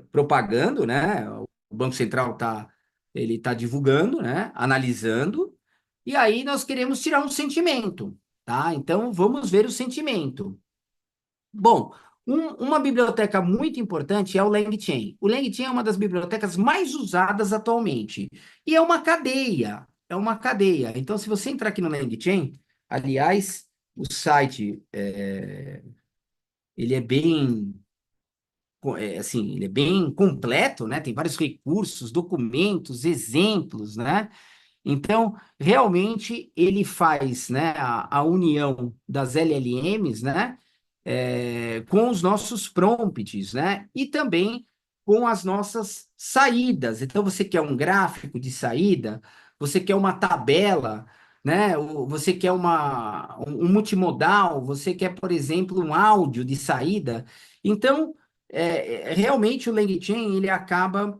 propagando, né? O Banco Central ele tá divulgando, né? Analisando, e aí nós queremos tirar um sentimento, tá? Então, vamos ver o sentimento. Bom, uma biblioteca muito importante é o LangChain. O LangChain é uma das bibliotecas mais usadas atualmente. E é uma cadeia, é uma cadeia. Então, se você entrar aqui no LangChain, aliás, o site, ele é bem, assim, ele é bem completo, né? Tem vários recursos, documentos, exemplos, né? Então, realmente, ele faz, né, a união das LLMs, né, com os nossos prompts, né, e também com as nossas saídas. Então, você quer um gráfico de saída, você quer uma tabela, né, você quer um multimodal, você quer, por exemplo, um áudio de saída. Então, realmente o LangChain, ele acaba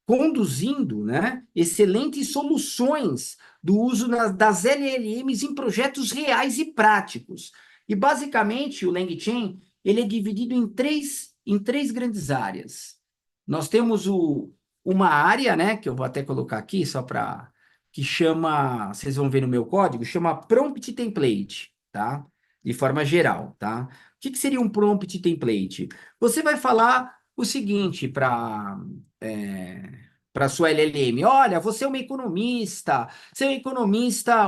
conduzindo, né, excelentes soluções do uso das LLMs em projetos reais e práticos. E, basicamente, o LangChain ele é dividido em três grandes áreas. Nós temos uma área, né, que eu vou até colocar aqui, só para que chama, vocês vão ver no meu código, chama Prompt Template, tá? De forma geral, tá? O que seria um Prompt Template? Você vai falar o seguinte para sua LLM: olha, você é um economista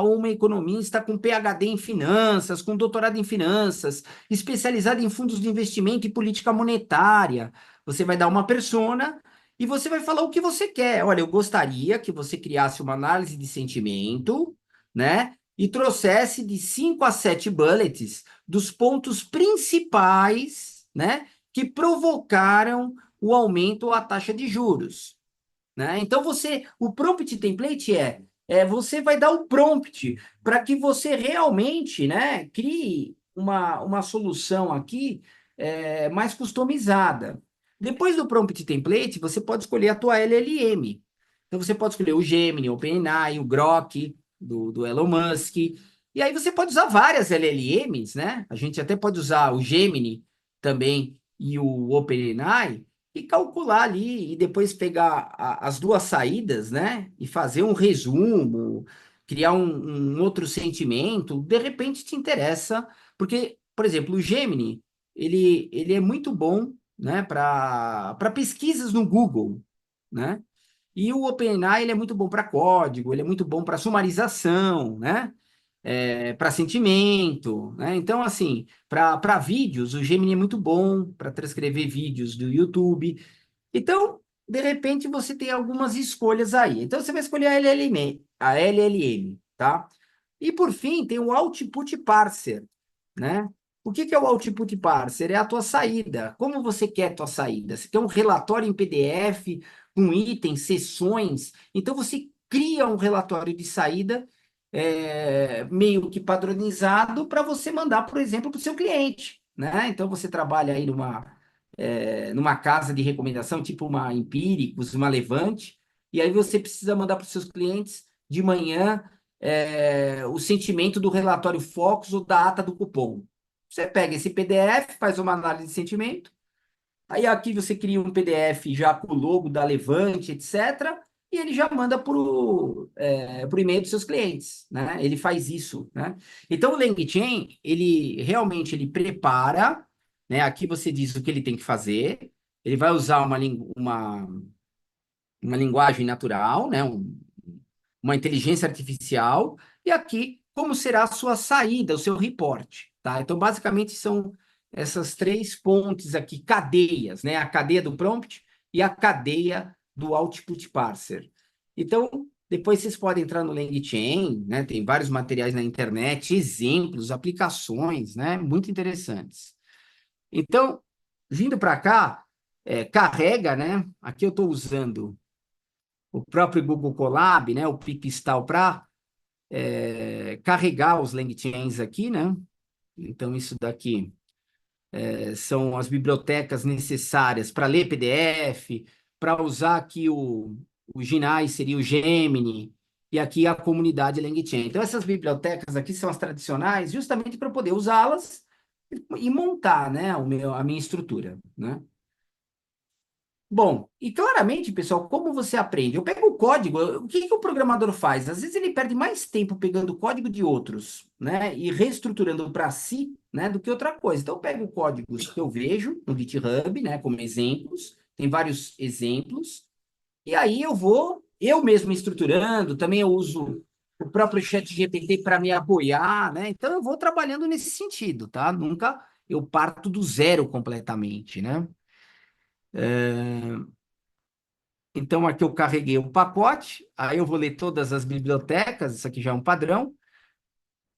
ou uma economista com PhD em finanças, com doutorado em finanças, especializado em fundos de investimento e política monetária. Você vai dar uma persona e você vai falar o que você quer. Olha, eu gostaria que você criasse uma análise de sentimento, né? E trouxesse de 5 a 7 bullets dos pontos principais, né? Que provocaram o aumento ou a taxa de juros, né? Então o prompt template você vai dar o prompt para que você realmente, né, crie uma solução aqui mais customizada. Depois do prompt template, você pode escolher a tua LLM. Então você pode escolher o Gemini, o OpenAI, o Grok do Elon Musk. E aí você pode usar várias LLMs, né? A gente até pode usar o Gemini também e o OpenAI e calcular ali e depois pegar as duas saídas, né? E fazer um resumo, criar um outro sentimento. De repente te interessa, porque, por exemplo, o Gemini, ele é muito bom, né? Para pesquisas no Google, né? E o OpenAI ele é muito bom para código, ele é muito bom para sumarização, né? para sentimento, né? Então, assim, para vídeos, o Gemini é muito bom para transcrever vídeos do YouTube. Então, de repente, você tem algumas escolhas aí. Então, você vai escolher a LLM, tá? E, por fim, tem o Output Parser, né? O que que é o Output Parser? É a tua saída. Como você quer a tua saída? Você quer um relatório em PDF com itens, seções? Então, você cria um relatório de saída meio que padronizado para você mandar, por exemplo, para o seu cliente, né? Então, você trabalha aí numa casa de recomendação, tipo uma Empíricos, uma Levante, e aí você precisa mandar para os seus clientes de manhã o sentimento do relatório Focus ou da ata do cupom. Você pega esse PDF, faz uma análise de sentimento, aí aqui você cria um PDF já com o logo da Levante, etc., e ele já manda para o e-mail dos seus clientes, né? Ele faz isso, né? Então, o LangChain, ele realmente ele prepara, né? Aqui você diz o que ele tem que fazer, ele vai usar uma linguagem natural, né? Uma inteligência artificial, e aqui como será a sua saída, o seu report, tá? Então, basicamente, são essas três pontes aqui, cadeias, né? A cadeia do prompt e a cadeia do output parser. Então, depois vocês podem entrar no LangChain, né? Tem vários materiais na internet, exemplos, aplicações, né? Muito interessantes. Então, vindo para cá, carrega, né? Aqui eu estou usando o próprio Google Colab, né? O Pipistal para carregar os LangChains aqui, né? Então, isso daqui são as bibliotecas necessárias para ler PDF, para usar aqui o Ginai, seria o Gemini, e aqui a comunidade LangChain. Então, essas bibliotecas aqui são as tradicionais, justamente para poder usá-las e montar, né, a minha estrutura, né? Bom, e claramente, pessoal, como você aprende? Eu pego o código, o que que o programador faz? Às vezes ele perde mais tempo pegando o código de outros, né, e reestruturando para si, né, do que outra coisa. Então, eu pego códigos que eu vejo no GitHub, né, como exemplos, tem vários exemplos, e aí eu mesmo estruturando, também eu uso o próprio ChatGPT para me apoiar, né, então eu vou trabalhando nesse sentido, tá? Nunca eu parto do zero completamente, né? Então, aqui eu carreguei o pacote, aí eu vou ler todas as bibliotecas, isso aqui já é um padrão.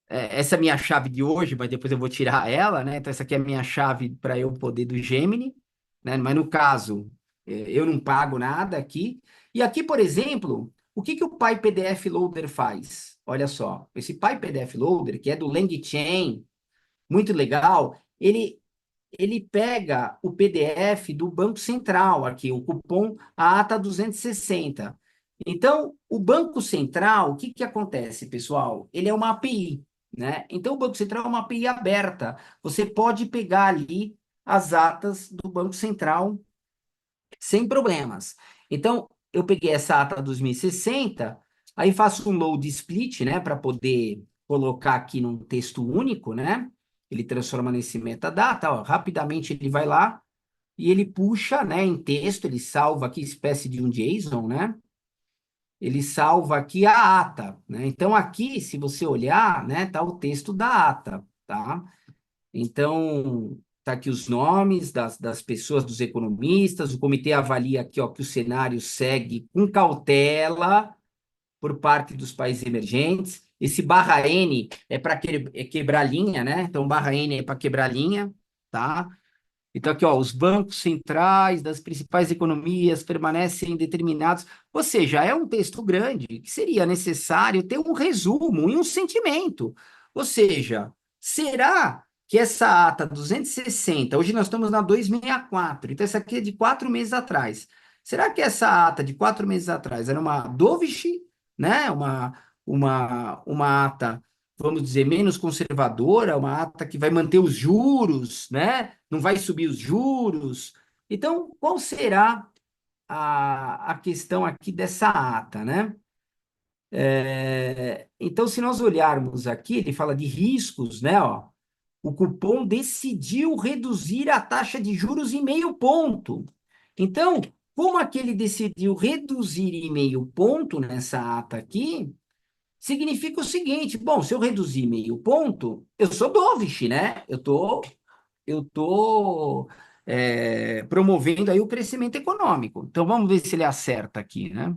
Essa é a minha chave de hoje, mas depois eu vou tirar ela, né? Então, essa aqui é a minha chave para eu poder do Gemini, né? Mas no caso, eu não pago nada aqui. E aqui, por exemplo, o que que o PyPDF Loader faz? Olha só, esse PyPDF Loader, que é do LangChain, muito legal, ele pega o PDF do Banco Central, aqui, o cupom ATA 260. Então, o Banco Central, o que que acontece, pessoal? Ele é uma API, né? Então, o Banco Central é uma API aberta. Você pode pegar ali as atas do Banco Central sem problemas. Então, eu peguei essa ata 2060, aí faço um load split, né, para poder colocar aqui num texto único, né? Ele transforma nesse metadata, ó, rapidamente ele vai lá e ele puxa, né, em texto, ele salva aqui espécie de um JSON, né? Ele salva aqui a ata, né? Então aqui, se você olhar, né, tá o texto da ata, tá? Então, tá aqui os nomes das pessoas, dos economistas, o comitê avalia aqui, ó, que o cenário segue com cautela por parte dos países emergentes. Esse barra N é para quebrar linha, né? Então, barra N é para quebrar linha, tá? Então, aqui, ó, os bancos centrais das principais economias permanecem determinados. Ou seja, é um texto grande que seria necessário ter um resumo e um sentimento. Ou seja, será que essa ata 260, hoje nós estamos na 264, então essa aqui é de 4 meses atrás. Será que essa ata de 4 meses atrás era uma dovish, né? Uma ata, vamos dizer, menos conservadora, uma ata que vai manter os juros, né? Não vai subir os juros. Então, qual será a questão aqui dessa ata, né? Então, se nós olharmos aqui, ele fala de riscos, né? Ó, o cupom decidiu reduzir a taxa de juros em meio ponto. Então, como aquele decidiu reduzir em meio ponto nessa ata aqui, significa o seguinte, bom, se eu reduzir meio ponto, eu sou dovish, né? Eu tô promovendo aí o crescimento econômico. Então, vamos ver se ele acerta aqui, né?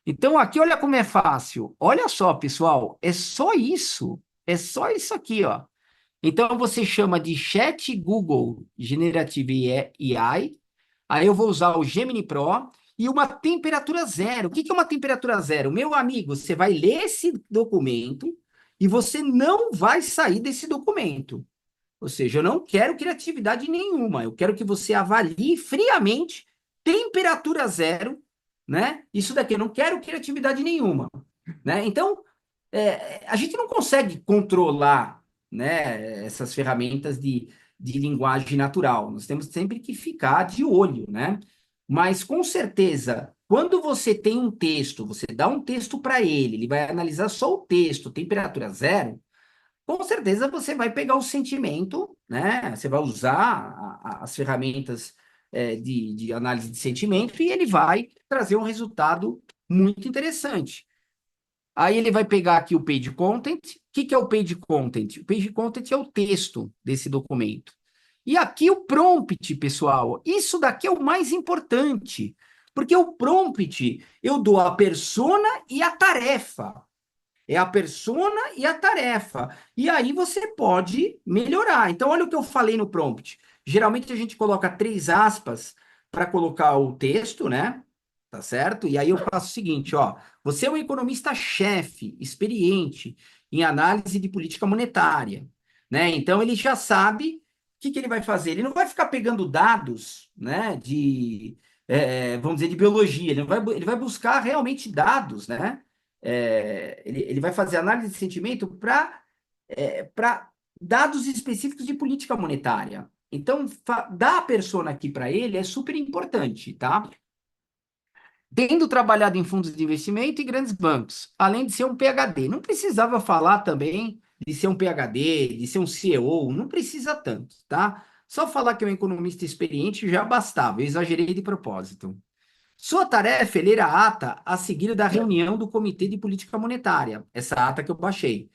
Então, aqui, olha como é fácil. Olha só, pessoal, é só isso. É só isso aqui, ó. Então, você chama de Chat Google Generative AI. Aí eu vou usar o Gemini Pro e uma temperatura zero. O que que é uma temperatura zero? Meu amigo, você vai ler esse documento e você não vai sair desse documento. Ou seja, eu não quero criatividade nenhuma. Eu quero que você avalie friamente, temperatura zero, né? Isso daqui, eu não quero criatividade nenhuma, né? Então, a gente não consegue controlar, né, essas ferramentas de linguagem natural. Nós temos sempre que ficar de olho, né? Mas, com certeza, quando você tem um texto, você dá um texto para ele vai analisar só o texto, temperatura zero, com certeza você vai pegar o sentimento, né? Você vai usar as ferramentas de análise de sentimento e ele vai trazer um resultado muito interessante. Aí ele vai pegar aqui o page content. O que que é o page content? O page content é o texto desse documento. E aqui o prompt, pessoal. Isso daqui é o mais importante, porque o prompt eu dou a persona e a tarefa. É a persona e a tarefa. E aí você pode melhorar. Então, olha o que eu falei no prompt. Geralmente a gente coloca 3 aspas para colocar o texto, né? Tá certo? E aí eu faço o seguinte, ó. Você é um economista-chefe, experiente em análise de política monetária, né? Então ele já sabe o que que ele vai fazer. Ele não vai ficar pegando dados, né? Vamos dizer, de biologia. Ele vai buscar realmente dados, né? Ele vai fazer análise de sentimento para dados específicos de política monetária. Então, dar a persona aqui para ele é super importante, tá? Tendo trabalhado em fundos de investimento e grandes bancos, além de ser um PhD. Não precisava falar também de ser um PhD, de ser um CEO, não precisa tanto, tá? Só falar que é um economista experiente já bastava, eu exagerei de propósito. Sua tarefa é ler a ata a seguir da reunião do Comitê de Política Monetária, essa ata que eu baixei,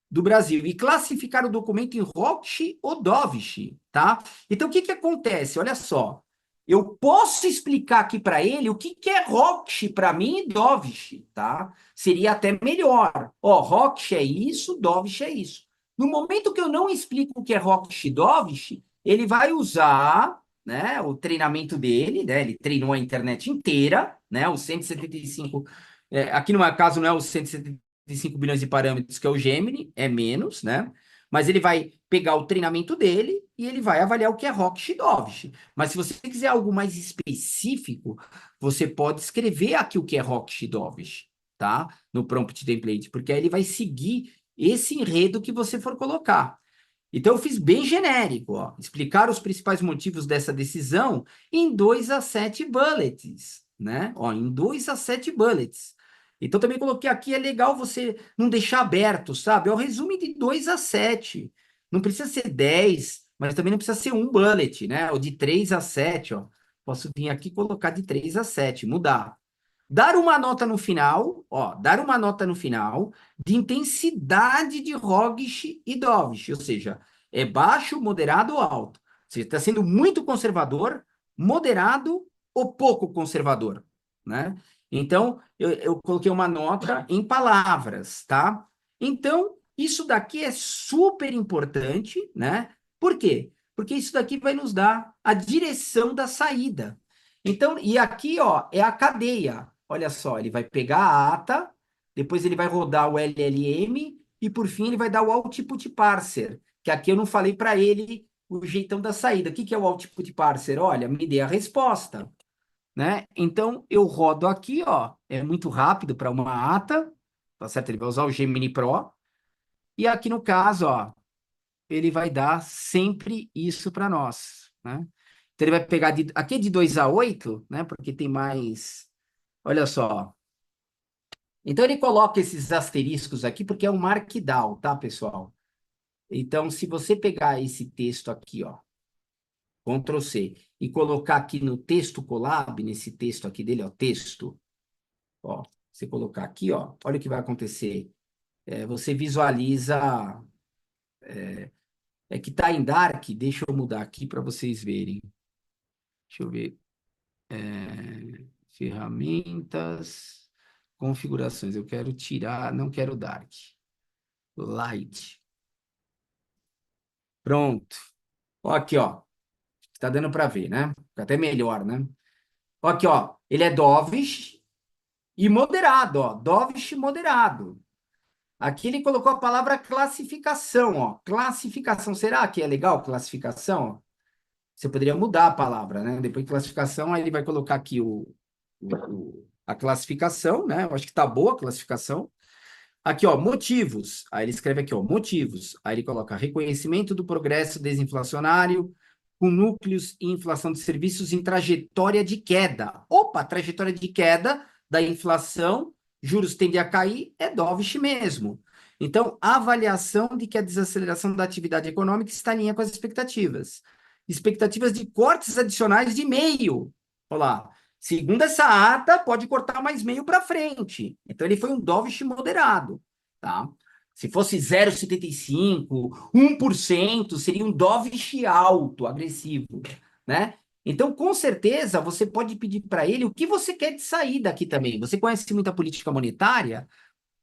do Brasil, e classificar o documento em Rokshi ou Dovish, tá? Então, o que que acontece? Olha só, eu posso explicar aqui para ele o que que é Rokshi para mim e Dovish, tá? Seria até melhor. Ó, Rokshi é isso, Dovish é isso. No momento que eu não explico o que é Rokshi e Dovish, ele vai usar, né, o treinamento dele, né? Ele treinou a internet inteira, né? Os 175, aqui no meu caso não é os 175 bilhões de parâmetros, que é o Gemini, é menos, né? Mas ele vai pegar o treinamento dele e ele vai avaliar o que é Rock e Dovish. Mas se você quiser algo mais específico, você pode escrever aqui o que é Rock e Dovish, tá? No prompt template, porque aí ele vai seguir esse enredo que você for colocar. Então, eu fiz bem genérico, ó, explicar os principais motivos dessa decisão em 2 a 7 bullets, né? Ó, em 2 a 7 bullets. Então, também coloquei aqui, é legal você não deixar aberto, sabe? É o resumo de 2 a 7. Não precisa ser 10, mas também não precisa ser um bullet, né? Ou de 3 a 7, ó. Posso vir aqui e colocar de 3 a 7, mudar. Dar uma nota no final, ó, dar uma nota no final de intensidade de Rogish e Dovish, ou seja, é baixo, moderado ou alto. Você está sendo muito conservador, moderado ou pouco conservador, né? Então, eu coloquei uma nota em palavras, tá? Então, isso daqui é super importante, né? Por quê? Porque isso daqui vai nos dar a direção da saída. Então, e aqui, ó, é a cadeia. Olha só, ele vai pegar a ata, depois ele vai rodar o LLM e, por fim, ele vai dar o output parser, que aqui eu não falei para ele o jeitão da saída. O que que é o output parser? Olha, me dê a resposta, né? Então, eu rodo aqui, ó, é muito rápido para uma ata, tá certo? Ele vai usar o Gemini Pro, e aqui no caso, ó, ele vai dar sempre isso para nós, né? Então, ele vai pegar, aqui é de 2 a 8, né? Porque tem mais... Olha só, então, ele coloca esses asteriscos aqui porque é um markdown, tá, pessoal? Então, se você pegar esse texto aqui, ó, Ctrl C, e colocar aqui no texto Colab, nesse texto aqui dele, ó, texto, ó, você colocar aqui, ó, olha o que vai acontecer. você visualiza... É que está em Dark, deixa eu mudar aqui para vocês verem. Deixa eu ver. Ferramentas, configurações. Eu quero tirar, não quero Dark. Light. Pronto. Ó, aqui, ó. Está dando para ver, né? Fica até melhor, né? Ó, aqui, ó. Ele é dovish e moderado, ó. Dovish moderado. Aqui ele colocou a palavra classificação, ó. Classificação. Será que é legal classificação? Ó? Você poderia mudar a palavra, né? Depois de classificação, aí ele vai colocar aqui a classificação, né? Eu acho que tá boa a classificação. Aqui, ó, motivos. Aí ele escreve aqui, ó, motivos. Aí ele coloca reconhecimento do progresso desinflacionário com núcleos e inflação de serviços em trajetória de queda. Opa, trajetória de queda da inflação, juros tendem a cair, é dovish mesmo. Então, a avaliação de que a desaceleração da atividade econômica está em linha com as expectativas. Expectativas de cortes adicionais de meio. Olha lá. Segundo essa ata, pode cortar mais meio para frente. Então, ele foi um dovish moderado, tá? Se fosse 0,75, 1%, seria um dovish alto, agressivo, né? Então, com certeza, você pode pedir para ele o que você quer de saída aqui também. Você conhece muita política monetária?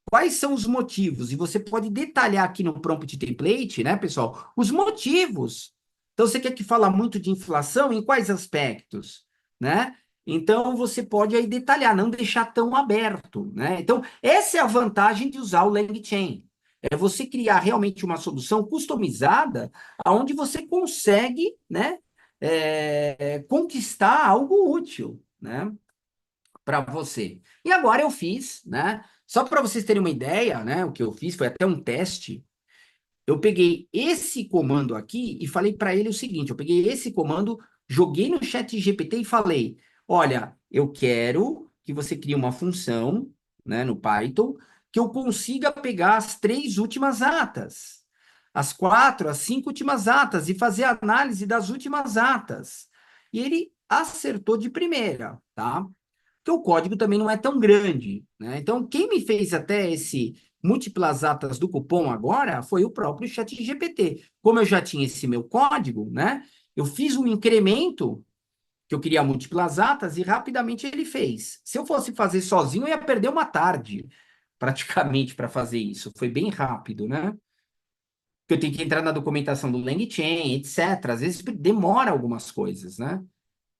Quais são os motivos? E você pode detalhar aqui no prompt template, né, pessoal? Os motivos. Então, você quer que fala muito de inflação? Em quais aspectos, né? Então, você pode aí detalhar, não deixar tão aberto, né? Então, essa é a vantagem de usar o LangChain. É você criar realmente uma solução customizada, onde você consegue, né, conquistar algo útil, né, para você. E agora eu fiz, né? Só para vocês terem uma ideia, né? O que eu fiz foi até um teste. Eu peguei esse comando aqui e falei para ele o seguinte: eu peguei esse comando, joguei no chat GPT e falei: olha, eu quero que você crie uma função, né, no Python, que eu consiga pegar as 3 últimas atas, as 4, as 5 últimas atas e fazer a análise das últimas atas. E ele acertou de primeira, tá? Porque o código também não é tão grande, né? Então, quem me fez até esse múltiplas atas do cupom agora foi o próprio ChatGPT. Como eu já tinha esse meu código, né? Eu fiz um incremento que eu queria múltiplas atas e rapidamente ele fez. Se eu fosse fazer sozinho, eu ia perder uma tarde, praticamente, para fazer isso. Foi bem rápido, né? Porque eu tenho que entrar na documentação do LangChain, etc. Às vezes demora algumas coisas, né?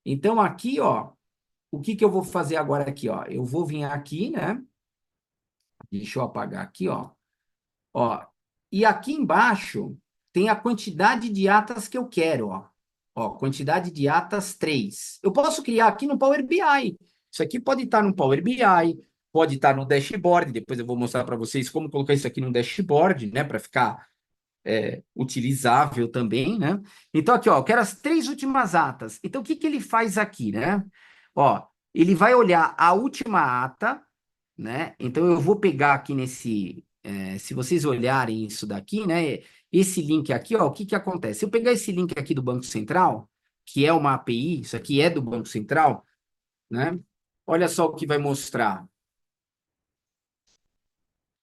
Então, aqui, ó, o que que eu vou fazer agora aqui, ó? Eu vou vir aqui, né? Deixa eu apagar aqui, ó. Ó, e aqui embaixo tem a quantidade de atas que eu quero, ó. Ó, quantidade de atas 3. Eu posso criar aqui no Power BI. Isso aqui pode estar no Power BI, pode estar no dashboard. Depois eu vou mostrar para vocês como colocar isso aqui no dashboard, né? Para ficar utilizável também, né? Então, aqui, ó, eu quero as 3 últimas atas. Então, o que que ele faz aqui, né? Ó, ele vai olhar a última ata, né? Então, eu vou pegar aqui nesse... se vocês olharem isso daqui, né? Esse link aqui, ó, o que que acontece? Se eu pegar esse link aqui do Banco Central, que é uma API, isso aqui é do Banco Central, né? Olha só o que vai mostrar.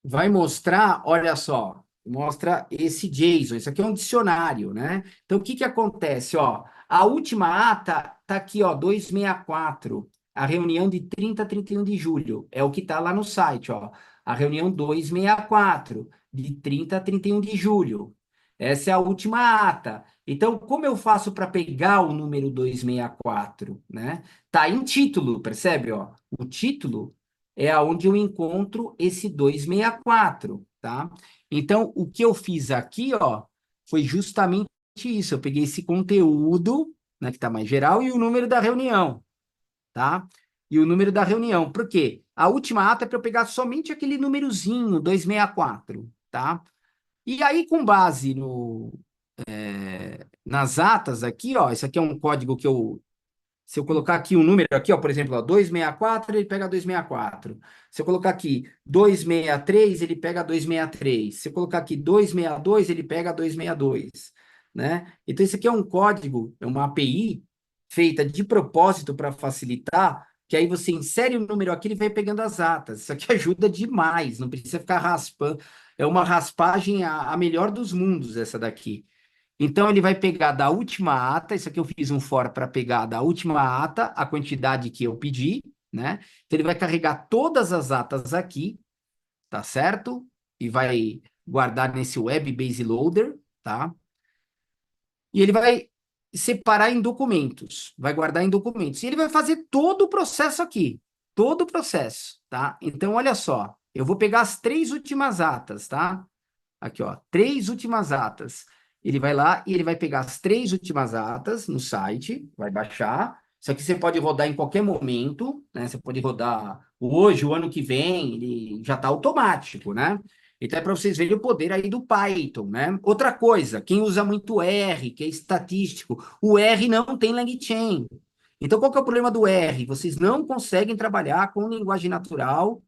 Vai mostrar, olha só, mostra esse JSON, isso aqui é um dicionário, né? Então, o que que acontece, ó? A última ata tá aqui, ó, 264, a reunião de 30 a 31 de julho, é o que tá lá no site, ó. A reunião 264, de 30 a 31 de julho. Essa é a última ata. Então, como eu faço para pegar o número 264, né? Tá em título, percebe, ó? O título é aonde eu encontro esse 264, tá? Então, o que eu fiz aqui, ó, foi justamente isso. Eu peguei esse conteúdo, né, que está mais geral, e o número da reunião, tá? E o número da reunião. Por quê? A última ata é para eu pegar somente aquele númerozinho, 264, tá? E aí, com base nas atas aqui, ó, isso aqui é um código que eu se eu colocar aqui um número, aqui, ó, por exemplo, ó, 264, ele pega 264. Se eu colocar aqui 263, ele pega 263. Se eu colocar aqui 262, ele pega 262, né? Então, isso aqui é um código, é uma API feita de propósito para facilitar que aí você insere o número aqui, ele vai pegando as atas. Isso aqui ajuda demais, não precisa ficar raspando. É uma raspagem a melhor dos mundos, essa daqui. Então, ele vai pegar da última ata, isso aqui eu fiz um for para pegar da última ata, a quantidade que eu pedi, né? Então, ele vai carregar todas as atas aqui, tá certo? E vai guardar nesse Web Base Loader, tá? E ele vai separar em documentos, vai guardar em documentos. E ele vai fazer todo o processo aqui, todo o processo, tá? Então, olha só, eu vou pegar as 3 últimas atas, tá? Aqui, ó, 3 últimas atas. Ele vai lá e ele vai pegar as 3 últimas atas no site, vai baixar. Isso aqui você pode rodar em qualquer momento, né? Você pode rodar hoje, o ano que vem, ele já está automático, né? Então é para vocês verem o poder aí do Python, né? Outra coisa, quem usa muito R, que é estatístico, o R não tem LangChain. Então qual que é o problema do R? Vocês não conseguem trabalhar com linguagem natural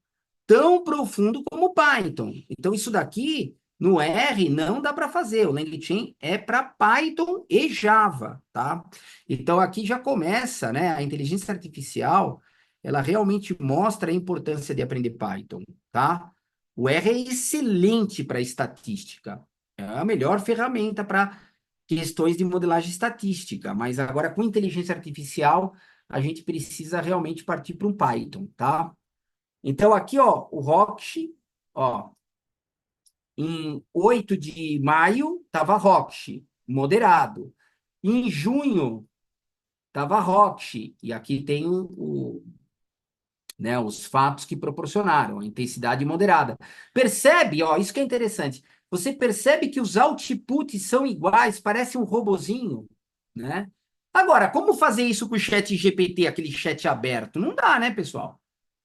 tão profundo como o Python. Então, isso daqui, no R, não dá para fazer. O LangChain é para Python e Java, tá? Então, aqui já começa, né? A inteligência artificial, ela realmente mostra a importância de aprender Python, tá? O R é excelente para estatística. É a melhor ferramenta para questões de modelagem estatística. Mas agora, com inteligência artificial, a gente precisa realmente partir para um Python, tá? Então, aqui, ó, o Rocket, ó, em 8 de maio, estava Rocket, moderado. Em junho, estava Rocket, e aqui tem né, os fatos que proporcionaram, a intensidade moderada. Percebe, ó, isso que é interessante, você percebe que os outputs são iguais, parece um robozinho, né? Agora, como fazer isso com o chat GPT, aquele chat aberto? Não dá, né, pessoal?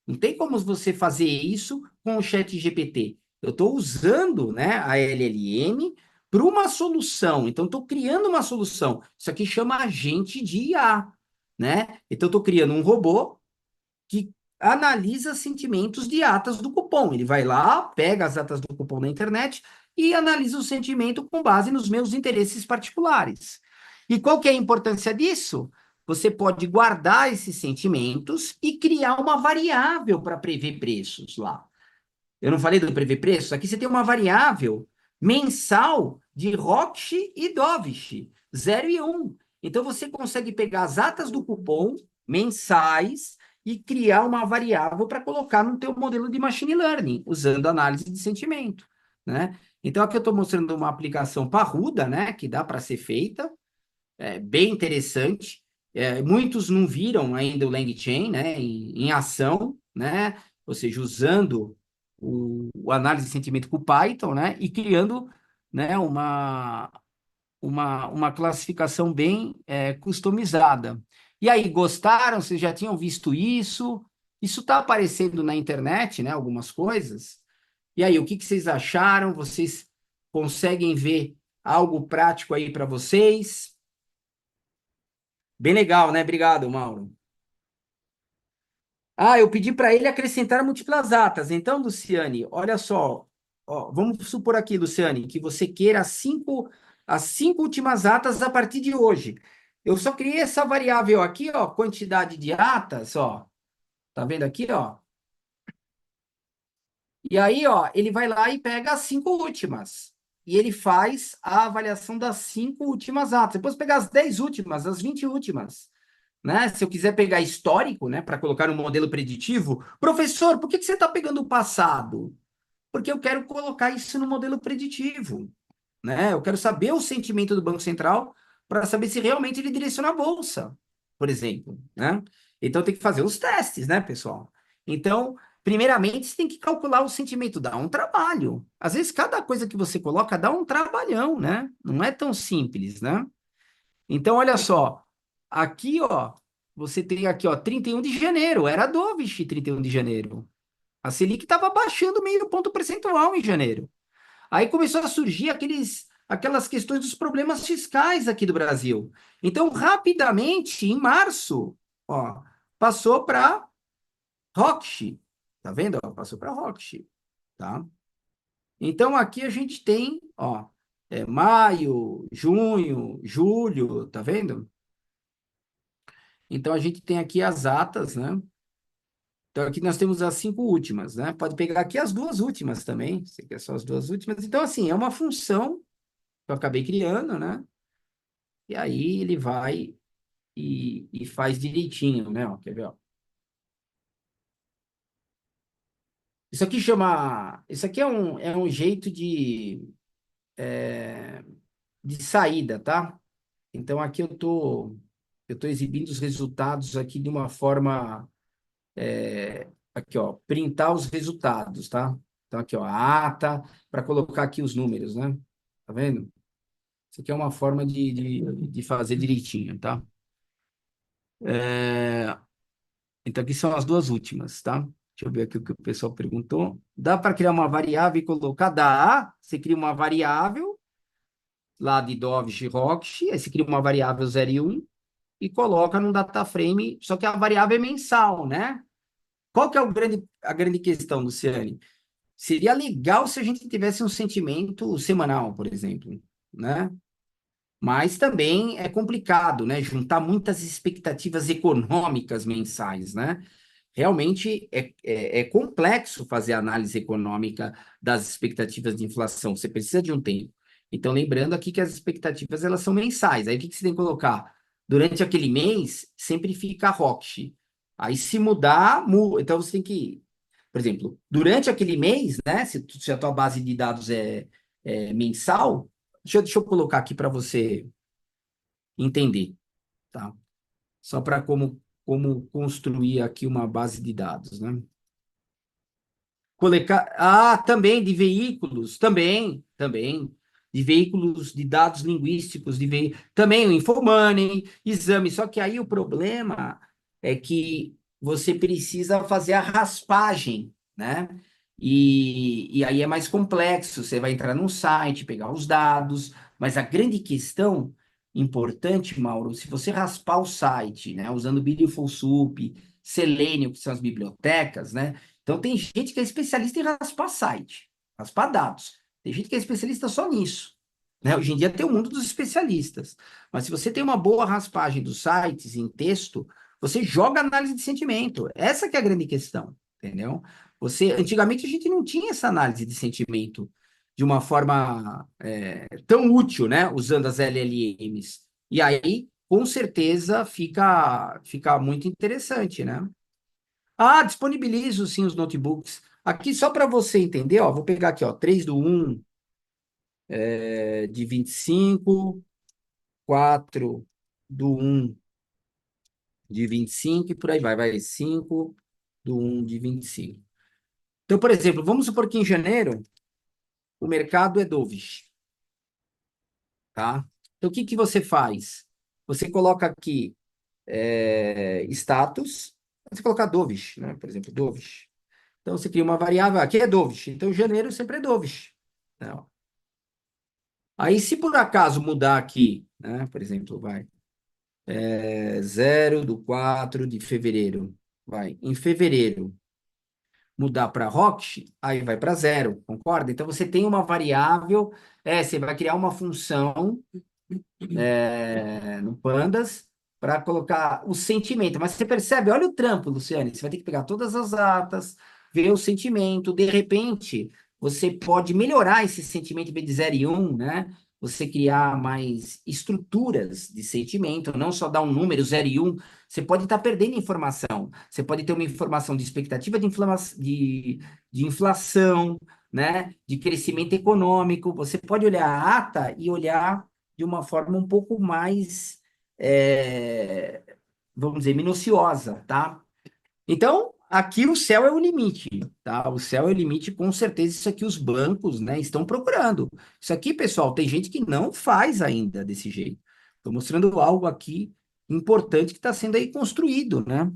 Não tem como você fazer isso com o chat GPT. Eu estou usando, né, a LLM para uma solução. Então, estou criando uma solução. Isso aqui chama agente de IA, né? Então, estou criando um robô que analisa sentimentos de atas do cupom. Ele vai lá, pega as atas do cupom na internet e analisa o sentimento com base nos meus interesses particulares. E qual que é a importância disso? Você pode guardar esses sentimentos e criar uma variável para prever preços lá. Eu não falei do prever preços? Aqui você tem uma variável mensal de Roche e Dovish, 0 e 1. Então, você consegue pegar as atas do cupom mensais e criar uma variável para colocar no teu modelo de machine learning, usando análise de sentimento, né? Então, aqui eu estou mostrando uma aplicação parruda, né, que dá para ser feita, bem interessante. Muitos não viram ainda o LangChain, né, em ação, né? Ou seja, usando o análise de sentimento com o Python, né, e criando, né, uma classificação bem customizada. E aí, gostaram? Vocês já tinham visto isso? Isso está aparecendo na internet, né, algumas coisas. E aí, o que vocês acharam? Vocês conseguem ver algo prático aí para vocês? Bem legal, né? Obrigado, Mauro. Ah, eu pedi para ele acrescentar múltiplas atas. Então, Luciane, olha só. Ó, vamos supor aqui, Luciane, que você queira as cinco últimas atas a partir de hoje. Eu só criei essa variável aqui, ó, quantidade de atas, ó. Tá vendo aqui, ó? E aí, ó, ele vai lá e pega as 5 últimas. E ele faz a avaliação das 5 últimas atas. Depois pegar as 10 últimas, as 20 últimas. Né? Se eu quiser pegar histórico, né, para colocar no modelo preditivo, professor, por que você está pegando o passado? Porque eu quero colocar isso no modelo preditivo, né? Eu quero saber o sentimento do Banco Central para saber se realmente ele direciona a bolsa, por exemplo, né? Então tem que fazer os testes, né, pessoal? Então, primeiramente, você tem que calcular o sentimento, dá um trabalho. Às vezes, cada coisa que você coloca dá um trabalhão, né? Não é tão simples, né? Então, olha só, aqui, ó, você tem aqui, ó, 31 de janeiro, era dovish 31 de janeiro. A Selic estava baixando meio ponto percentual em janeiro. Aí começou a surgir aquelas questões dos problemas fiscais aqui do Brasil. Então, rapidamente, em março, ó, passou para Roche. Tá vendo? Ó, passou para Roche, tá? Então, aqui a gente tem, ó, maio, junho, julho, tá vendo? Então, a gente tem aqui as atas, né? Então, aqui nós temos as 5 últimas, né? Pode pegar aqui as 2 últimas também, se quer só as 2 últimas. Então, assim, é uma função que eu acabei criando, né? E aí ele vai e faz direitinho, né? Ó, quer ver, ó? Isso aqui chama... Isso aqui é um jeito de saída, tá? Então, aqui eu tô exibindo os resultados aqui de uma forma... aqui, ó, printar os resultados, tá? Então, aqui, ó, a ata, para colocar aqui os números, né? Tá vendo? Isso aqui é uma forma de fazer direitinho, tá? É, então, aqui são as 2 últimas, tá? Deixa eu ver aqui o que o pessoal perguntou. Dá para criar uma variável e colocar? Dá. Você cria uma variável lá de Dovish e Rocksh, aí você cria uma variável 0 e 1 e coloca num data frame, só que a variável é mensal, né? Qual que é a grande questão, Luciane? Seria legal se a gente tivesse um sentimento semanal, por exemplo, né? Mas também é complicado, né? Juntar muitas expectativas econômicas mensais, né? Realmente é complexo fazer a análise econômica das expectativas de inflação. Você precisa de um tempo. Então, lembrando aqui que as expectativas elas são mensais. Aí o que você tem que colocar? Durante aquele mês, sempre fica ROCH. Aí se mudar, então você tem que, por exemplo, durante aquele mês, né? Se a tua base de dados é mensal, deixa eu colocar aqui para você entender, tá? Só para como construir aqui uma base de dados, né? Coletar, também de veículos, também, de veículos de dados linguísticos, também o Infomoney, exame, só que aí o problema é que você precisa fazer a raspagem, né? E aí é mais complexo, você vai entrar num site, pegar os dados, mas a grande questão importante, Mauro, se você raspar o site, né, usando Beautiful Soup, Selenium, que são as bibliotecas, né? Então, tem gente que é especialista em raspar site, raspar dados. Tem gente que é especialista só nisso, né? Hoje em dia tem o mundo dos especialistas. Mas se você tem uma boa raspagem dos sites em texto, você joga análise de sentimento. Essa que é a grande questão, entendeu? Antigamente a gente não tinha essa análise de sentimento de uma forma tão útil, né? Usando as LLMs. E aí, com certeza, fica muito interessante, né? Disponibilizo sim os notebooks. Aqui, só para você entender, ó, vou pegar aqui, ó, 3 do 1 de 25, 4 do 1 de 25 e por aí vai 5 do 1 de 25. Então, por exemplo, vamos supor que em janeiro o mercado é dovish, tá? Então, o que que você faz? Você coloca aqui status, você colocar dovish, né? Por exemplo, dovish. Então, você cria uma variável, aqui é dovish, então janeiro sempre é dovish. Né? Aí, se por acaso mudar aqui, né, por exemplo, 0 do 4 de fevereiro, em fevereiro, mudar para Rocket, aí vai para 0, concorda? Então, você tem uma variável, você vai criar uma função no Pandas para colocar o sentimento. Mas você percebe, olha o trampo, Luciane, você vai ter que pegar todas as datas, ver o sentimento, de repente, você pode melhorar esse sentimento em vez de 0 e 1, né? Você criar mais estruturas de sentimento, não só dar um número 0 e 1, você pode estar perdendo informação. Você pode ter uma informação de expectativa de inflação, né? De crescimento econômico. Você pode olhar a ata e olhar de uma forma um pouco mais, vamos dizer, minuciosa, tá? Então, aqui o céu é o limite, tá? O céu é o limite, com certeza, isso aqui os bancos, né, estão procurando. Isso aqui, pessoal, tem gente que não faz ainda desse jeito. Estou mostrando algo aqui importante que está sendo aí construído, né?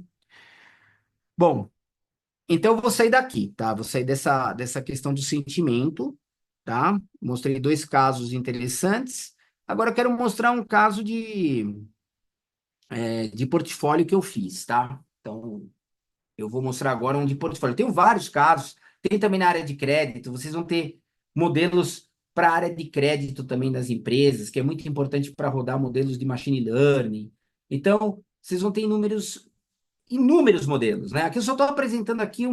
Bom, então eu vou sair daqui, tá? Vou sair dessa questão do sentimento, tá? Mostrei 2 casos interessantes. Agora eu quero mostrar um caso de portfólio que eu fiz, tá? Então, eu vou mostrar agora um de portfólio. Tem vários casos, tem também na área de crédito, vocês vão ter modelos para a área de crédito também das empresas, que é muito importante para rodar modelos de machine learning. Então, vocês vão ter inúmeros inúmeros modelos, né? Aqui eu só estou apresentando aqui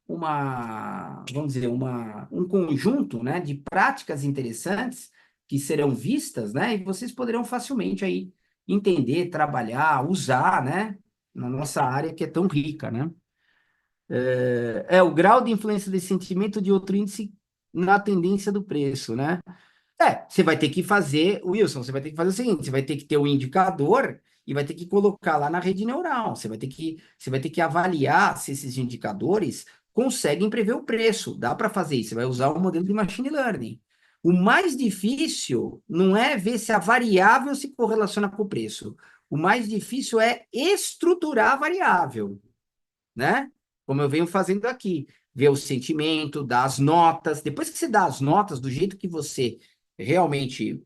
vamos dizer, um conjunto, né, de práticas interessantes que serão vistas, né? E vocês poderão facilmente aí entender, trabalhar, usar, né? Na nossa área que é tão rica, né? O grau de influência desse sentimento de outro índice na tendência do preço, né? Você vai ter que fazer, Wilson, você vai ter que fazer o seguinte, você vai ter que ter um indicador e vai ter que colocar lá na rede neural. Você vai ter que avaliar se esses indicadores conseguem prever o preço. Dá para fazer isso, você vai usar o modelo de machine learning. O mais difícil não é ver se a variável se correlaciona com o preço. O mais difícil é estruturar a variável, né? Como eu venho fazendo aqui, ver o sentimento, dar as notas. Depois que você dá as notas do jeito que você realmente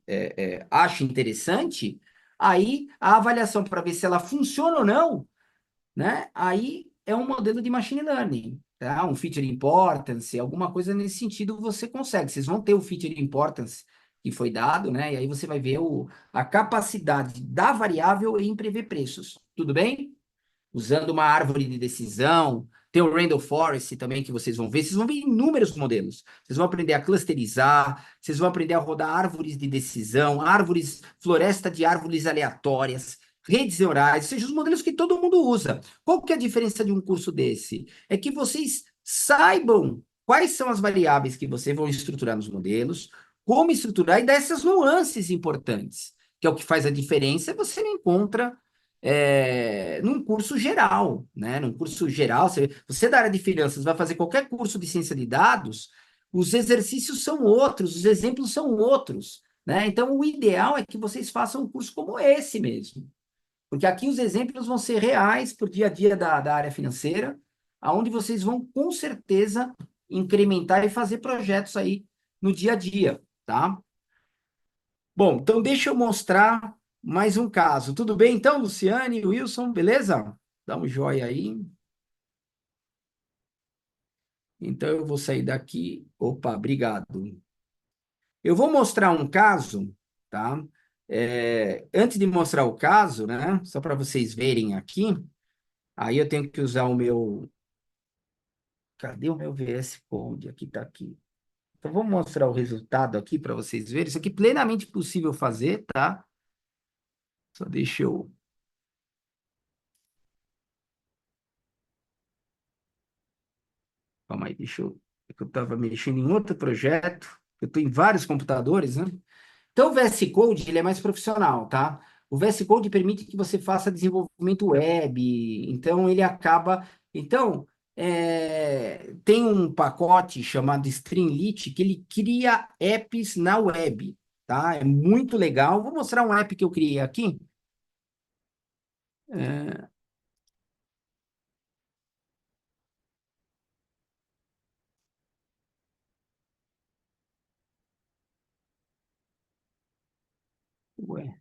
acha interessante, aí a avaliação para ver se ela funciona ou não, né? Aí é um modelo de machine learning, tá? Um feature importance, alguma coisa nesse sentido você consegue. Vocês vão ter o feature importance que foi dado, né? E aí você vai ver a capacidade da variável em prever preços. Tudo bem? Usando uma árvore de decisão. Tem o Randall Forest também, que vocês vão ver. Vocês vão ver inúmeros modelos. Vocês vão aprender a clusterizar, vocês vão aprender a rodar árvores de decisão, floresta de árvores aleatórias, redes neurais, ou seja, os modelos que todo mundo usa. Qual que é a diferença de um curso desse? É que vocês saibam quais são as variáveis que vocês vão estruturar nos modelos, como estruturar e dessas nuances importantes, que é o que faz a diferença, você não encontra num curso geral, né? Num curso geral, você da área de finanças vai fazer qualquer curso de ciência de dados, os exercícios são outros, os exemplos são outros, né? Então, o ideal é que vocês façam um curso como esse mesmo, porque aqui os exemplos vão ser reais para o dia a dia da área financeira, aonde vocês vão, com certeza, incrementar e fazer projetos aí no dia a dia, tá? Bom, então deixa eu mostrar mais um caso. Tudo bem, então, Luciane, Wilson, beleza? Dá um joinha aí. Então, eu vou sair daqui. Opa, obrigado. Eu vou mostrar um caso, tá? Antes de mostrar o caso, né? Só para vocês verem aqui. Aí eu tenho que usar o meu... Cadê o meu VS Code? Aqui tá aqui. Então, vou mostrar o resultado aqui para vocês verem. Isso aqui é plenamente possível fazer, tá? Só deixa eu... Calma aí, deixa eu... é que eu estava mexendo em outro projeto. Eu estou em vários computadores, né? Então, o VS Code, ele é mais profissional, tá? O VS Code permite que você faça desenvolvimento web, então ele acaba... Então, tem um pacote chamado Streamlit que ele cria apps na web, tá? É muito legal. Vou mostrar um app que eu criei aqui. É, Ué,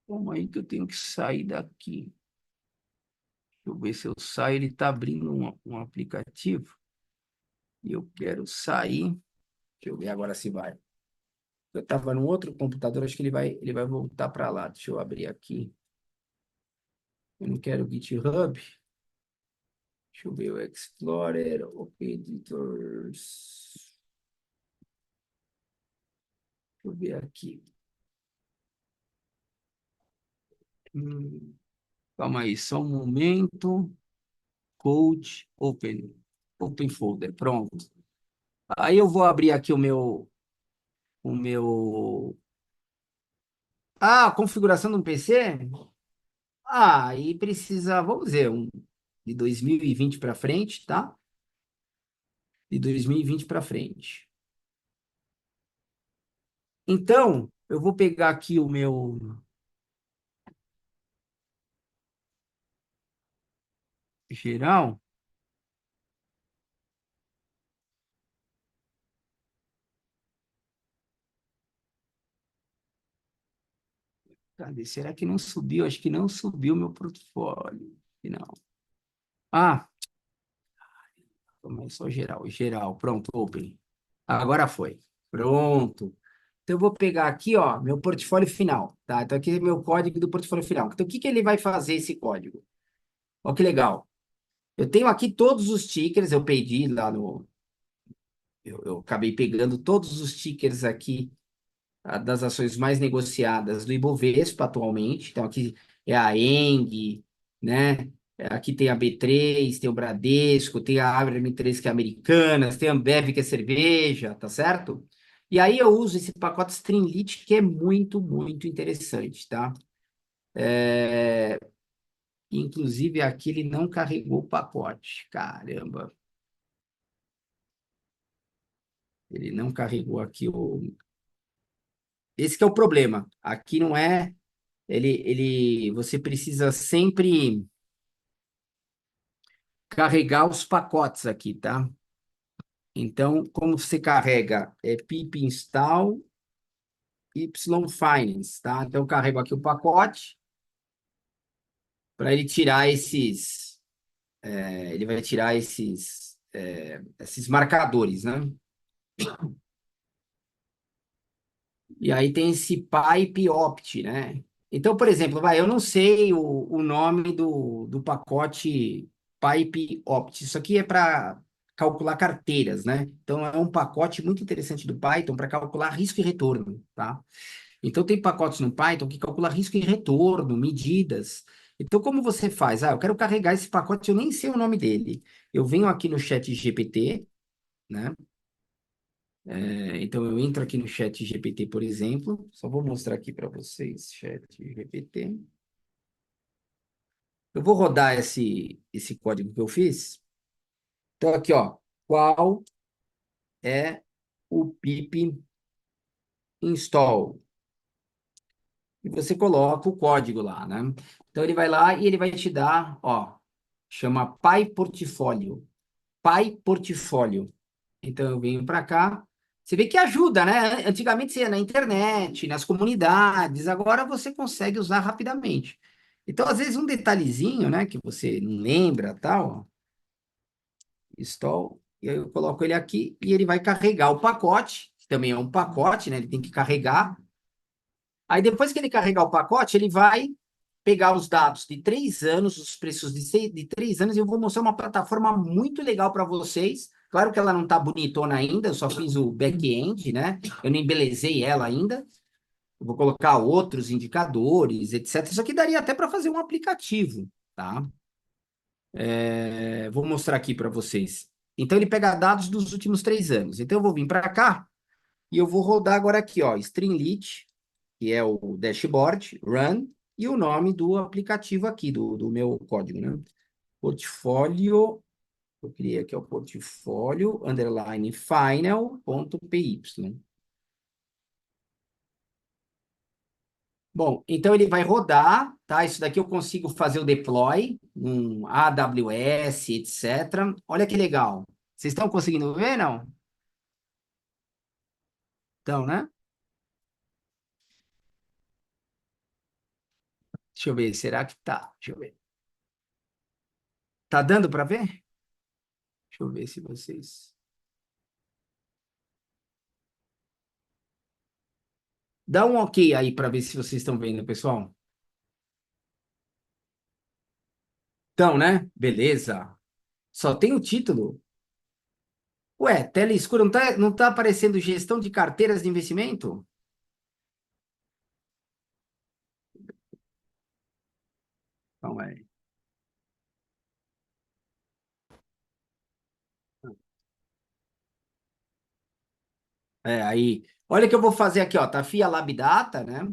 como aí que eu tenho que sair daqui? Deixa eu ver se eu saio. Ele está abrindo um aplicativo e eu quero sair. Deixa eu ver agora se vai. Eu estava num outro computador, acho que ele vai voltar para lá. Deixa eu abrir aqui. Eu não quero o GitHub. Deixa eu ver o Explorer, OK Editors. Deixa eu ver aqui. Calma aí, só um momento. Code, Open. Open Folder, pronto. Aí eu vou abrir aqui o meu... Ah, configuração do PC? Ah, aí precisa, vamos dizer, de 2020 para frente, tá? De 2020 para frente. Então, eu vou pegar aqui o meu geral. Cadê? Será que não subiu? Acho que não subiu meu portfólio. Não. Ah, começou geral. Geral. Pronto, open. Agora foi. Pronto. Então, eu vou pegar aqui, ó, meu portfólio final, tá? Então, aqui é meu código do portfólio final. Então, o que que ele vai fazer, esse código? Olha que legal. Eu tenho aqui todos os tickers, eu pedi lá no... Eu acabei pegando todos os tickers aqui das ações mais negociadas do Ibovespa atualmente. Então, aqui é a ENG, né? Aqui tem a B3, tem o Bradesco, tem a ABRA-M3, que é Americanas, tem a Ambev, que é cerveja, tá certo? E aí eu uso esse pacote Streamlit, que é muito, muito interessante, tá? Inclusive, aqui ele não carregou o pacote. Caramba. Ele não carregou aqui o... Esse que é o problema. Aqui não é... Você precisa sempre carregar os pacotes aqui, tá? Então, como você carrega? É pip install Y-Finance, tá? Então, eu carrego aqui o pacote para ele tirar esses... ele vai tirar esses marcadores, né? E aí tem esse pipe opt, né? Então, por exemplo, eu não sei o nome do pacote pipe opt. Isso aqui é para calcular carteiras, né? Então, é um pacote muito interessante do Python para calcular risco e retorno, tá? Então, tem pacotes no Python que calcula risco e retorno, medidas. Então, como você faz? Eu quero carregar esse pacote, eu nem sei o nome dele. Eu venho aqui no chat GPT, né? Então, eu entro aqui no chat GPT, por exemplo. Só vou mostrar aqui para vocês, chat GPT. Eu vou rodar esse código que eu fiz. Então, aqui, ó. Qual é o pip install? E você coloca o código lá, né? Então, ele vai lá e ele vai te dar, ó, chama PyPortfólio. PyPortfólio. Então, eu venho para cá. Você vê que ajuda, né? Antigamente você ia na internet, nas comunidades, agora você consegue usar rapidamente. Então, às vezes, um detalhezinho, né, que você não lembra, tal, ó, install, e aí eu coloco ele aqui e ele vai carregar o pacote, que também é um pacote, né? Ele tem que carregar. Aí, depois que ele carregar o pacote, ele vai pegar os dados de 3 anos, os preços de 3 anos, e eu vou mostrar uma plataforma muito legal para vocês. Claro que ela não está bonitona ainda, eu só fiz o back-end, né? Eu não embelezei ela ainda. Eu vou colocar outros indicadores, etc. Isso aqui daria até para fazer um aplicativo, tá? Vou mostrar aqui para vocês. Então, ele pega dados dos últimos 3 anos. Então, eu vou vir para cá e eu vou rodar agora aqui, ó, Streamlit, que é o dashboard, run, e o nome do aplicativo aqui, do meu código, né? Portfólio, eu criei aqui o portfólio, underline, final.py. Bom, então ele vai rodar, tá? Isso daqui eu consigo fazer o deploy, AWS, etc. Olha que legal. Vocês estão conseguindo ver, não? Então, né? Deixa eu ver, será que tá? Deixa eu ver. Tá dando para ver? Deixa eu ver se vocês... Dá um ok aí para ver se vocês estão vendo, pessoal. Então, né? Beleza. Só tem o título. Ué, tela escura, não tá aparecendo gestão de carteiras de investimento? Calma aí. Aí. Olha o que eu vou fazer aqui, ó. Tá FIA Lab Data, né?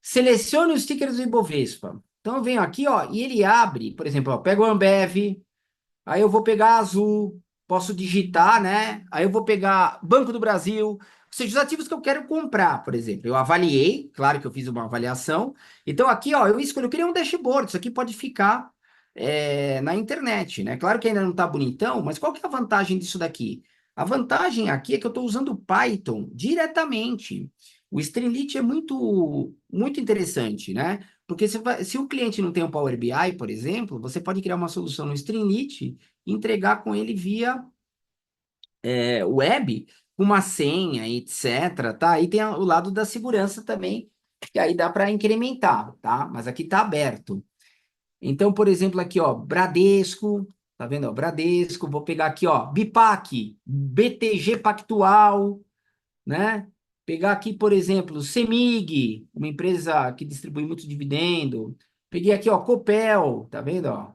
Selecione os tickers do Ibovespa. Então eu venho aqui, ó, e ele abre, por exemplo, ó, pega o Ambev, aí eu vou pegar Azul, posso digitar, né? Aí eu vou pegar Banco do Brasil, ou seja, os ativos que eu quero comprar, por exemplo. Eu avaliei, claro que eu fiz uma avaliação. Então aqui, ó, eu escolho, eu queria um dashboard, isso aqui pode ficar na internet, né? Claro que ainda não está bonitão, mas qual que é a vantagem disso daqui? A vantagem aqui é que eu estou usando Python diretamente. O Streamlit é muito, muito interessante, né? Porque se o cliente não tem um Power BI, por exemplo, você pode criar uma solução no Streamlit e entregar com ele via web, com uma senha, etc. Tá? E tem o lado da segurança também, que aí dá para incrementar, tá? Mas aqui está aberto. Então, por exemplo, aqui, ó, Bradesco, tá vendo? Ó, Bradesco, vou pegar aqui, ó, Bipac, BTG Pactual, né? Pegar aqui, por exemplo, Semig, uma empresa que distribui muito dividendo. Peguei aqui, ó, Copel, tá vendo, ó?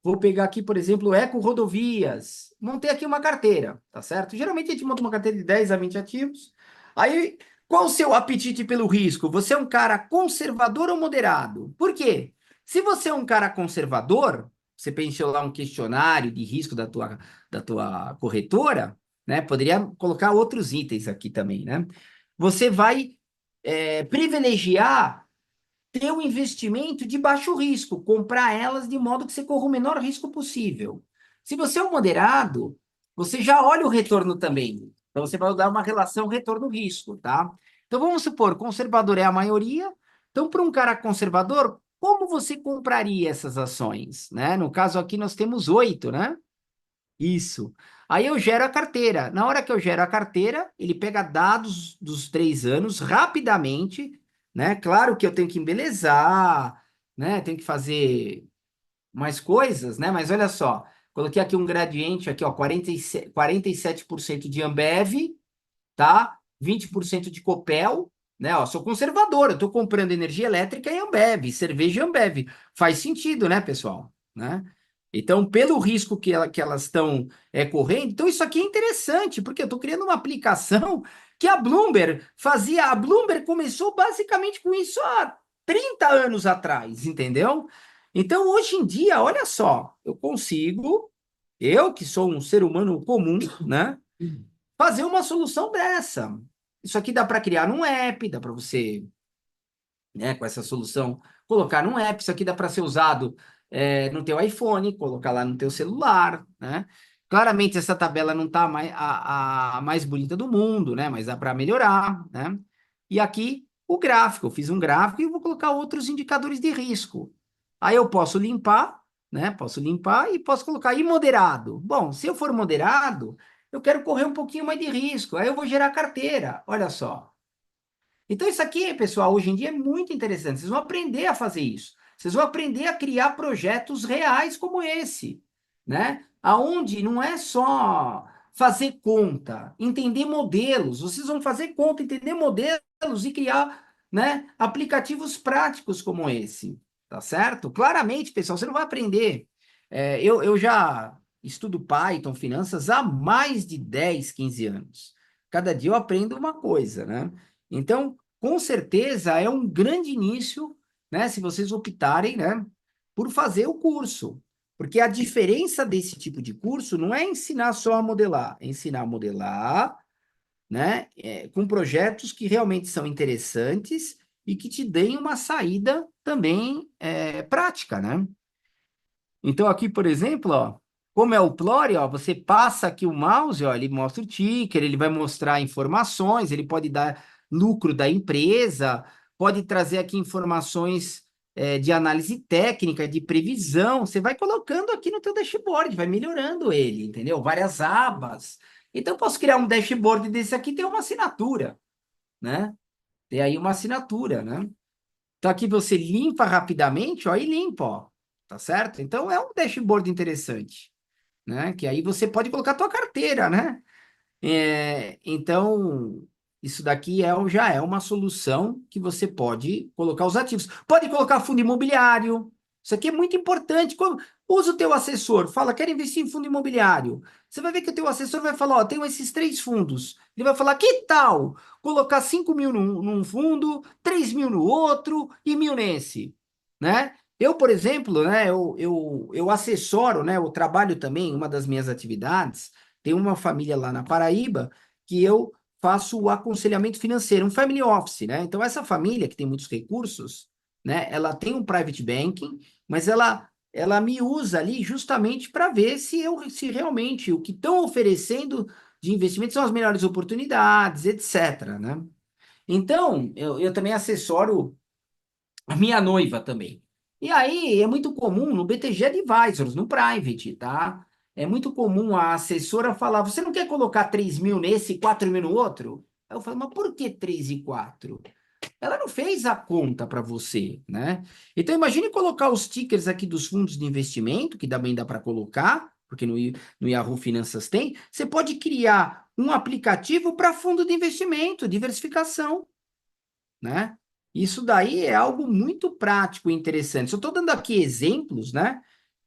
Vou pegar aqui, por exemplo, Eco Rodovias. Montei aqui uma carteira, tá certo? Geralmente a gente monta uma carteira de 10 a 20 ativos. Aí, qual o seu apetite pelo risco? Você é um cara conservador ou moderado? Por quê? Se você é um cara conservador, você preencheu lá um questionário de risco da tua corretora, né? Poderia colocar outros itens aqui também, né? Você vai privilegiar ter um investimento de baixo risco, comprar elas de modo que você corra o menor risco possível. Se você é um moderado, você já olha o retorno também. Então, você vai dar uma relação retorno-risco, tá? Então, vamos supor, conservador é a maioria. Então, para um cara conservador, como você compraria essas ações, né? No caso aqui, nós temos 8, né? Isso. Aí eu gero a carteira. Na hora que eu gero a carteira, ele pega dados dos 3 anos rapidamente, né? Claro que eu tenho que embelezar, né? Tenho que fazer mais coisas, né? Mas olha só, coloquei aqui um gradiente aqui, ó, 47% de Ambev, tá? 20% de Copel, né? Ó, sou conservador, eu tô comprando energia elétrica em Ambev, cerveja em Ambev. Faz sentido, né, pessoal? Né? Então, pelo risco que elas estão correndo, então isso aqui é interessante, porque eu estou criando uma aplicação que a Bloomberg fazia. A Bloomberg começou basicamente com isso há 30 anos atrás, entendeu? Então, hoje em dia, olha só, eu que sou um ser humano comum, né? Fazer uma solução dessa. Isso aqui dá para criar num app, dá para você, né, com essa solução, colocar num app. Isso aqui dá para ser usado no teu iPhone, colocar lá no teu celular, né? Claramente essa tabela não está a mais bonita do mundo, né? Mas dá para melhorar, né? E aqui o gráfico, eu fiz um gráfico e vou colocar outros indicadores de risco. Aí eu posso limpar, né? Posso limpar e posso colocar aí moderado. Bom, se eu for moderado, eu quero correr um pouquinho mais de risco. Aí eu vou gerar carteira. Olha só. Então, isso aqui, pessoal, hoje em dia é muito interessante. Vocês vão aprender a fazer isso. Vocês vão aprender a criar projetos reais como esse, né? Aonde não é só fazer conta, entender modelos. Vocês vão fazer conta, entender modelos e criar, né, aplicativos práticos como esse, tá certo? Claramente, pessoal, você não vai aprender. Eu já estudo Python, finanças, há mais de 10, 15 anos. Cada dia eu aprendo uma coisa, né? Então, com certeza, é um grande início, né, se vocês optarem, né, por fazer o curso. Porque a diferença desse tipo de curso não é ensinar só a modelar, é ensinar a modelar, né, com projetos que realmente são interessantes e que te deem uma saída também prática, né? Então, aqui, por exemplo, ó, como é o Plore, ó, você passa aqui o mouse, ó, ele mostra o ticker, ele vai mostrar informações, ele pode dar lucro da empresa, pode trazer aqui informações de análise técnica, de previsão. Você vai colocando aqui no teu dashboard, vai melhorando ele, entendeu? Várias abas. Então, eu posso criar um dashboard desse aqui, tem uma assinatura, né? Tem aí uma assinatura, né? Então, aqui você limpa rapidamente, ó, e limpa, ó. Tá certo? Então, é um dashboard interessante, né? Que aí você pode colocar a tua carteira, né? Então, isso daqui já é uma solução que você pode colocar os ativos. Pode colocar fundo imobiliário. Isso aqui é muito importante. Usa o teu assessor, fala, quero investir em fundo imobiliário. Você vai ver que o teu assessor vai falar, ó, tenho esses 3 fundos. Ele vai falar, que tal colocar 5 mil num fundo, 3 mil no outro e 1.000 nesse, né? Eu, por exemplo, né, eu assessoro, né, eu trabalho também, uma das minhas atividades, tem uma família lá na Paraíba que eu faço o aconselhamento financeiro, um family office, né? Então, essa família que tem muitos recursos, né? Ela tem um private banking, mas ela me usa ali justamente para ver se realmente o que estão oferecendo de investimento são as melhores oportunidades, etc, né? Então, eu também assessoro a minha noiva também. E aí é muito comum no BTG Advisors, no Private, tá? É muito comum a assessora falar: você não quer colocar 3 mil nesse e 4 mil no outro? Aí eu falo: mas por que 3 e 4? ela não fez a conta para você, né? Então, imagine colocar os tickers aqui dos fundos de investimento, que também dá para colocar, porque no Yahoo Finanças tem. Você pode criar um aplicativo para fundo de investimento, diversificação, né? Isso daí é algo muito prático e interessante. Só estou dando aqui exemplos, né?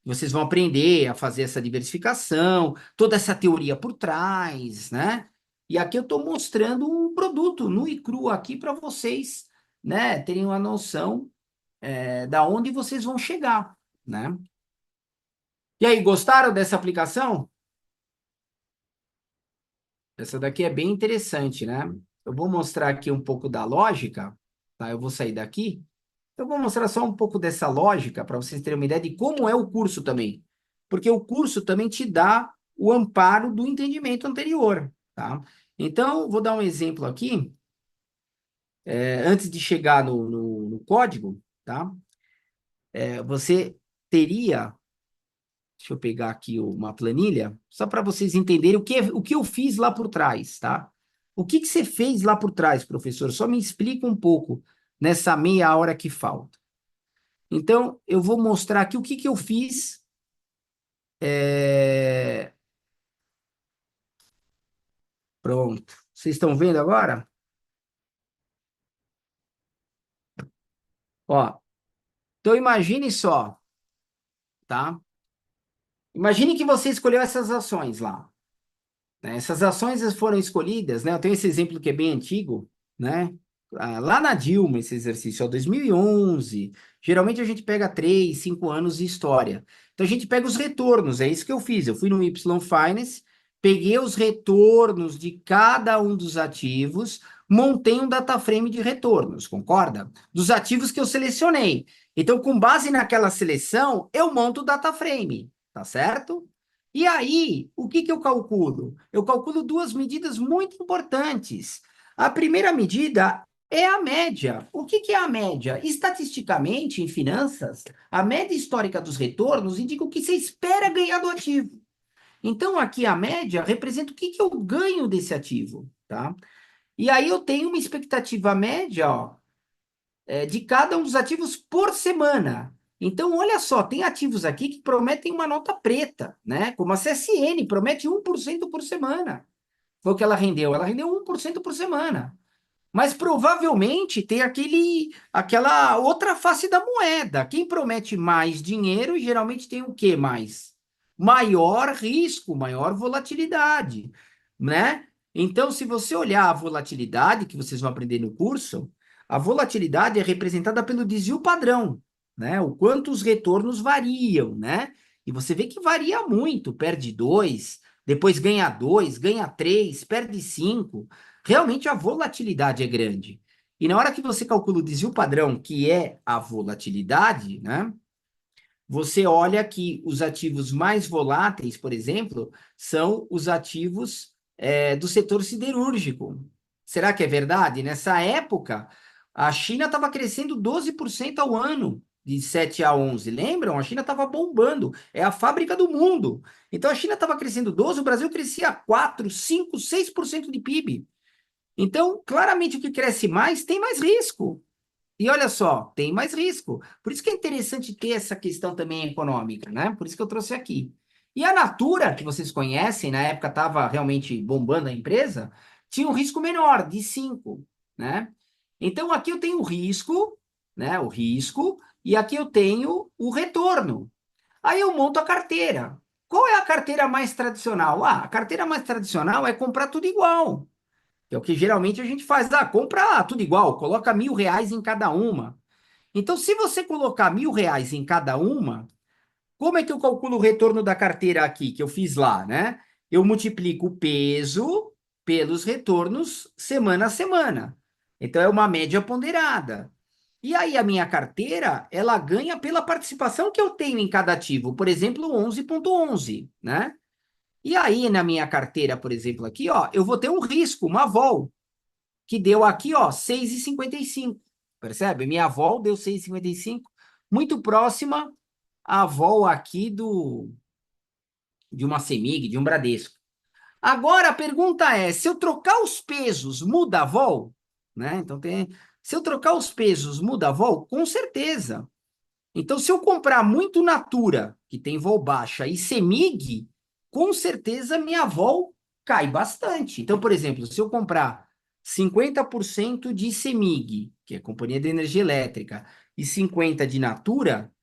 Vocês vão aprender a fazer essa diversificação, toda essa teoria por trás, né? E aqui eu estou mostrando um produto nu e cru aqui para vocês, né? Terem uma noção da onde vocês vão chegar, né? E aí, gostaram dessa aplicação? Essa daqui é bem interessante, né? Eu vou mostrar aqui um pouco da lógica, tá? Eu vou sair daqui. Eu vou mostrar só um pouco dessa lógica para vocês terem uma ideia de como é o curso também. Porque o curso também te dá o amparo do entendimento anterior, tá? Então, vou dar um exemplo aqui, antes de chegar no código, tá? Você teria, deixa eu pegar aqui uma planilha, só para vocês entenderem o que eu fiz lá por trás, tá? O que você fez lá por trás, professor? Só me explica um pouco nessa meia hora que falta. Então, eu vou mostrar aqui o que eu fiz. Pronto. Vocês estão vendo agora? Ó, então imagine só, tá? Imagine que você escolheu essas ações lá, né? Essas ações foram escolhidas, né? Eu tenho esse exemplo que é bem antigo, né? Lá na Dilma, esse exercício, ó, 2011. Geralmente a gente pega 3, 5 anos de história. Então a gente pega os retornos, é isso que eu fiz. Eu fui no Y Finance, peguei os retornos de cada um dos ativos, montei um data frame de retornos, concorda? Dos ativos que eu selecionei. Então, com base naquela seleção, eu monto o data frame, tá certo? E aí, o que eu calculo? Eu calculo duas medidas muito importantes. A primeira medida é a média. O que é a média? Estatisticamente, em finanças, a média histórica dos retornos indica o que você espera ganhar do ativo. Então, aqui a média representa o que eu ganho desse ativo, tá? E aí eu tenho uma expectativa média, ó, de cada um dos ativos por semana. Então, olha só, tem ativos aqui que prometem uma nota preta, né? Como a CSN, promete 1% por semana. Foi o que ela rendeu. Ela rendeu 1% por semana. Mas provavelmente tem aquela outra face da moeda. Quem promete mais dinheiro geralmente tem o quê mais? Maior risco, maior volatilidade, né? Então, se você olhar a volatilidade que vocês vão aprender no curso, a volatilidade é representada pelo desvio padrão, né? O quanto os retornos variam, né? E você vê que varia muito, perde 2, depois ganha 2, ganha 3, perde 5. Realmente a volatilidade é grande. E na hora que você calcula o desvio padrão, que é a volatilidade, né? Você olha que os ativos mais voláteis, por exemplo, são os ativos do setor siderúrgico. Será que é verdade? Nessa época, a China estava crescendo 12% ao ano, de 7 a 11. Lembram? A China estava bombando. É a fábrica do mundo. Então, a China estava crescendo 12%, o Brasil crescia 4, 5, 6% de PIB. Então, claramente, o que cresce mais tem mais risco. E olha só, tem mais risco. Por isso que é interessante ter essa questão também econômica, né? Por isso que eu trouxe aqui. E a Natura, que vocês conhecem, na época estava realmente bombando a empresa, tinha um risco menor, de 5, né? Então, aqui eu tenho o risco, né? O risco, e aqui eu tenho o retorno. Aí eu monto a carteira. Qual é a carteira mais tradicional? Ah, a carteira mais tradicional é comprar tudo igual. Que é o que geralmente a gente faz. Ah, compra tudo igual, coloca R$ 1.000 em cada uma. Então, se você colocar R$ 1.000 em cada uma, como é que eu calculo o retorno da carteira aqui, que eu fiz lá, né? Eu multiplico o peso pelos retornos semana a semana. Então, é uma média ponderada. E aí, a minha carteira, ela ganha pela participação que eu tenho em cada ativo. Por exemplo, 11,11, né? E aí, na minha carteira, por exemplo, aqui, ó, eu vou ter um risco, uma vol, que deu aqui, ó, 6,55. Percebe? Minha vol deu 6,55, muito próxima à vol aqui de uma CEMIG, de um Bradesco. Agora, a pergunta é, se eu trocar os pesos, muda a vol? Né? Então, Se eu trocar os pesos, muda a vol? Com certeza. Então, se eu comprar muito Natura, que tem vol baixa, e Semig, com certeza minha vol cai bastante. Então, por exemplo, se eu comprar 50% de Semig, que é Companhia de Energia Elétrica, e 50% de Natura,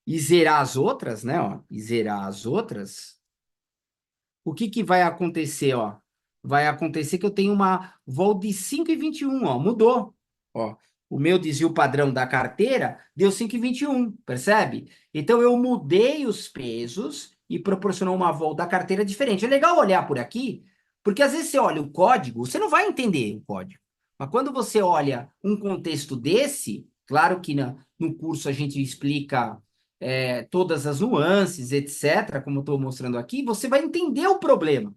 e zerar as outras, né? Ó, e zerar as outras, o que que vai acontecer, ó? Vai acontecer que eu tenho uma vol de 5,21, ó, mudou. Ó, o meu desvio padrão da carteira deu 5,21, percebe? Então eu mudei os pesos e proporcionou uma vol da carteira diferente. É legal olhar por aqui, porque às vezes você olha o código, você não vai entender o código. Mas quando você olha um contexto desse, claro que no curso a gente explica todas as nuances, etc., como eu estou mostrando aqui, você vai entender o problema.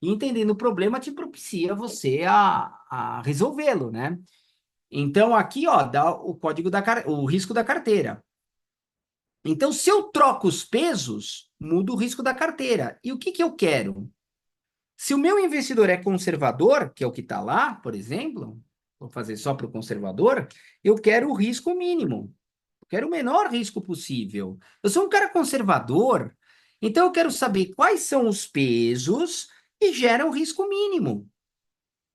E entendendo o problema te propicia você a resolvê-lo, né? Então, aqui, ó, dá o código o risco da carteira. Então, se eu troco os pesos, muda o risco da carteira. E o que que eu quero? Se o meu investidor é conservador, que é o que está lá, por exemplo, vou fazer só para o conservador, eu quero o risco mínimo. Quero o menor risco possível. Eu sou um cara conservador, então eu quero saber quais são os pesos que geram risco mínimo,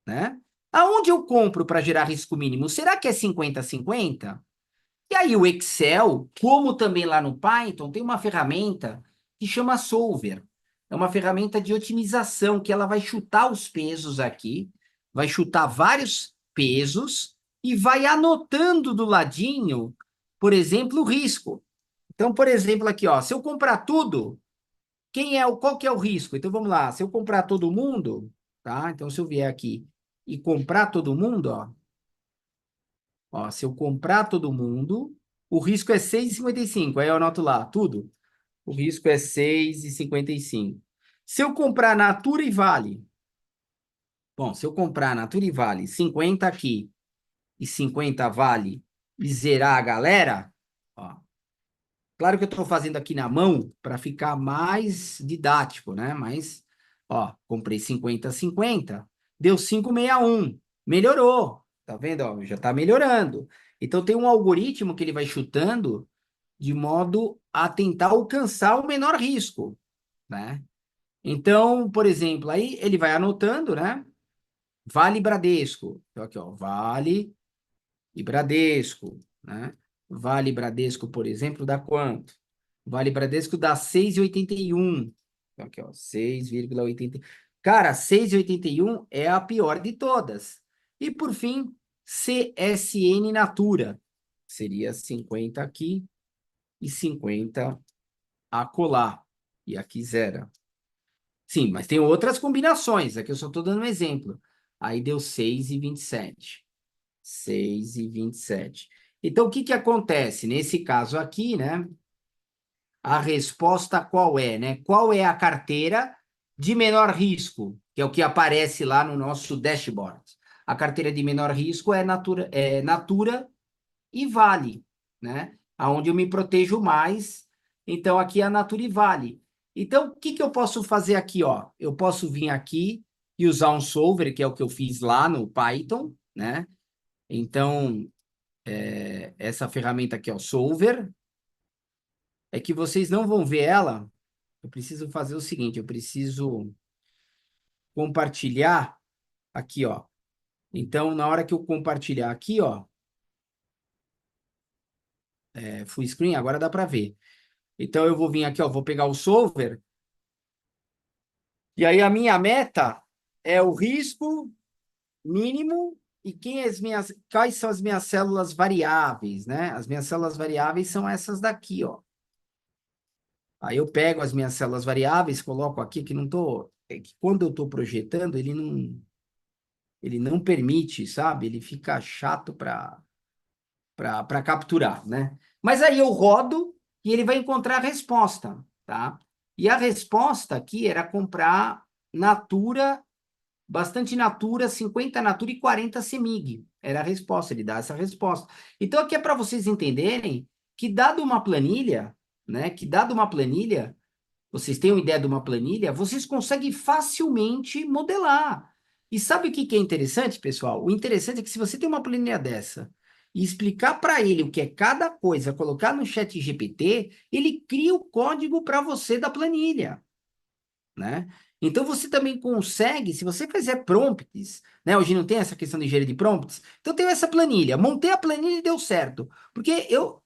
né? Aonde eu compro para gerar risco mínimo? Será que é 50-50? E aí o Excel, como também lá no Python, tem uma ferramenta que chama Solver. É uma ferramenta de otimização que ela vai chutar os pesos aqui, vai chutar vários pesos e vai anotando do ladinho, por exemplo, o risco. Então, por exemplo, aqui, ó, se eu comprar tudo, qual que é o risco? Então, vamos lá, se eu comprar todo mundo, tá? Então, se eu vier aqui e comprar todo mundo, ó, se eu comprar todo mundo, o risco é 6,55. Aí eu anoto lá, tudo. O risco é 6,55. Se eu comprar Natura e Vale, bom, se eu comprar Natura e Vale, 50 aqui e 50 Vale e zerar a galera, ó, claro que eu estou fazendo aqui na mão para ficar mais didático, né? Mas, ó, comprei 50-50, deu 5,61. Melhorou. Tá vendo? Ó, já está melhorando. Então, tem um algoritmo que ele vai chutando de modo a tentar alcançar o menor risco, né? Então, por exemplo, aí ele vai anotando, né? Vale Bradesco. Então, aqui, ó, Vale e Bradesco, né? Vale Bradesco, por exemplo, dá quanto? Vale Bradesco dá 6,81. Então, aqui, ó, 6,80. Cara, 6,81 é a pior de todas. E, por fim, CSN Natura. Seria 50 aqui e 50 acolá. E aqui zero. Sim, mas tem outras combinações. Aqui eu só estou dando um exemplo. Aí deu 6,27. 6,27. Então, o que que acontece? Nesse caso aqui, né? A resposta qual é, né? Qual é a carteira de menor risco? Que é o que aparece lá no nosso dashboard. A carteira de menor risco é Natura e Vale, né? Aonde eu me protejo mais. Então, aqui é a Natura e Vale. Então, o que que eu posso fazer aqui, ó? Eu posso vir aqui e usar um solver, que é o que eu fiz lá no Python, né? Então, essa ferramenta aqui, ó, Solver, é que vocês não vão ver ela. Eu preciso fazer o seguinte, eu preciso compartilhar aqui, ó. Então, na hora que eu compartilhar aqui, ó, full screen, agora dá para ver. Então, eu vou vir aqui, ó, vou pegar o solver, e aí a minha meta é o risco mínimo e quais são as minhas células variáveis, né? As minhas células variáveis são essas daqui, ó. Aí eu pego as minhas células variáveis, coloco aqui que não tô, que quando eu estou projetando, ele não permite, sabe? Ele fica chato para capturar, né? Mas aí eu rodo e ele vai encontrar a resposta, tá? E a resposta aqui era comprar Natura, bastante Natura, 50 Natura e 40 Semig. Era a resposta, ele dá essa resposta. Então aqui é para vocês entenderem que dado uma planilha, né? Que dado uma planilha, vocês têm uma ideia de uma planilha, vocês conseguem facilmente modelar. E sabe o que que é interessante, pessoal? O interessante é que se você tem uma planilha dessa e explicar para ele o que é cada coisa, colocar no chat GPT, ele cria o código para você da planilha, né? Então você também consegue, se você fizer prompts, né? Hoje não tem essa questão de engenharia de prompts, então eu tenho essa planilha, montei a planilha e deu certo. Porque eu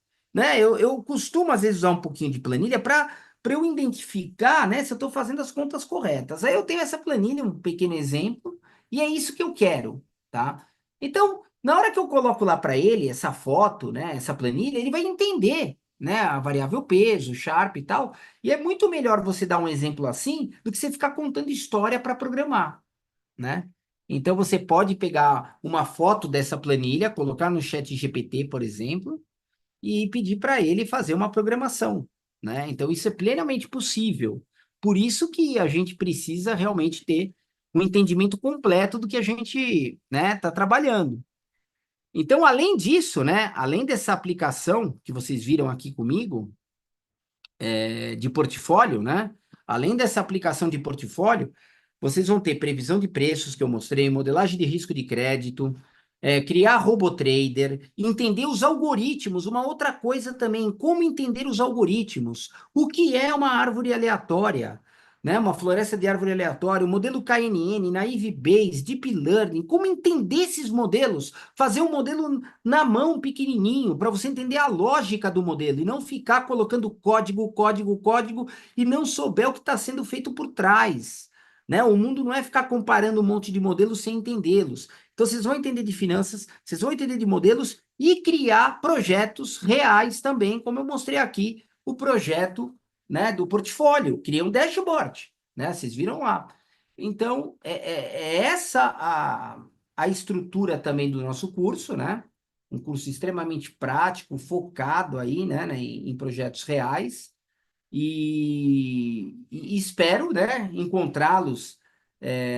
costumo às vezes usar um pouquinho de planilha para eu identificar, né, se eu estou fazendo as contas corretas. Aí eu tenho essa planilha, um pequeno exemplo, e é isso que eu quero, tá? Então, na hora que eu coloco lá para ele essa foto, né, essa planilha, ele vai entender, né, a variável peso, Sharp e tal. E é muito melhor você dar um exemplo assim do que você ficar contando história para programar, né? Então você pode pegar uma foto dessa planilha, colocar no chat GPT, por exemplo, e pedir para ele fazer uma programação, né? Então isso é plenamente possível. Por isso que a gente precisa realmente ter um entendimento completo do que a gente, né, está trabalhando. Então, além disso, né, além dessa aplicação que vocês viram aqui comigo, de portfólio, né? Além dessa aplicação de portfólio, vocês vão ter previsão de preços que eu mostrei, modelagem de risco de crédito, criar RoboTrader, entender os algoritmos. Uma outra coisa também, como entender os algoritmos. O que é uma árvore aleatória? Né? Uma floresta de árvore aleatória, o modelo KNN, Naive Bayes, Deep Learning, como entender esses modelos, fazer um modelo na mão pequenininho, para você entender a lógica do modelo e não ficar colocando código, código, código e não souber o que está sendo feito por trás. Né? O mundo não é ficar comparando um monte de modelos sem entendê-los. Então, vocês vão entender de finanças, vocês vão entender de modelos e criar projetos reais também, como eu mostrei aqui, o projeto, né, do portfólio. Criei um dashboard, né? Vocês viram lá. Então, é essa a estrutura também do nosso curso, né? Um curso extremamente prático, focado aí, né, em projetos reais. E espero, né, encontrá-los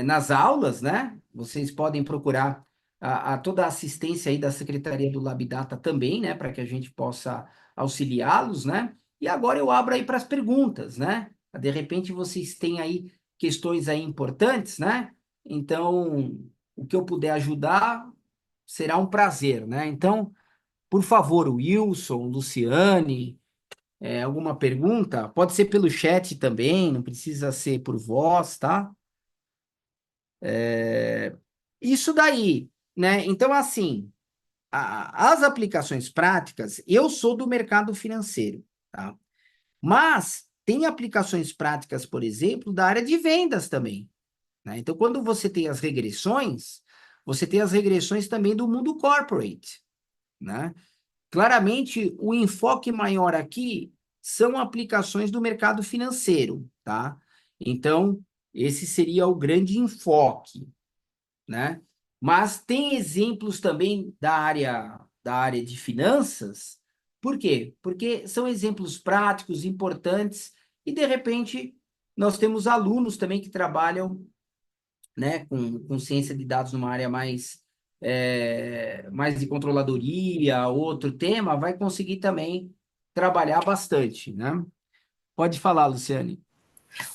nas aulas, né? Vocês podem procurar a toda a assistência aí da Secretaria do Labdata também, né, para que a gente possa auxiliá-los, né? E agora eu abro aí para as perguntas, né? De repente vocês têm aí questões aí importantes, né? Então, o que eu puder ajudar será um prazer, né? Então, por favor, Wilson, Luciane, alguma pergunta? Pode ser pelo chat também, não precisa ser por voz, tá? Isso daí, né? Então, assim, as aplicações práticas, eu sou do mercado financeiro, tá? Mas tem aplicações práticas, por exemplo, da área de vendas também, né? Então, quando você tem as regressões também do mundo corporate, né? Claramente, o enfoque maior aqui são aplicações do mercado financeiro, tá? Então, esse seria o grande enfoque, né? Mas tem exemplos também da área de finanças. Por quê? Porque são exemplos práticos, importantes, e de repente nós temos alunos também que trabalham, né, com ciência de dados numa área mais de controladoria, outro tema, vai conseguir também trabalhar bastante, né? Pode falar, Luciane.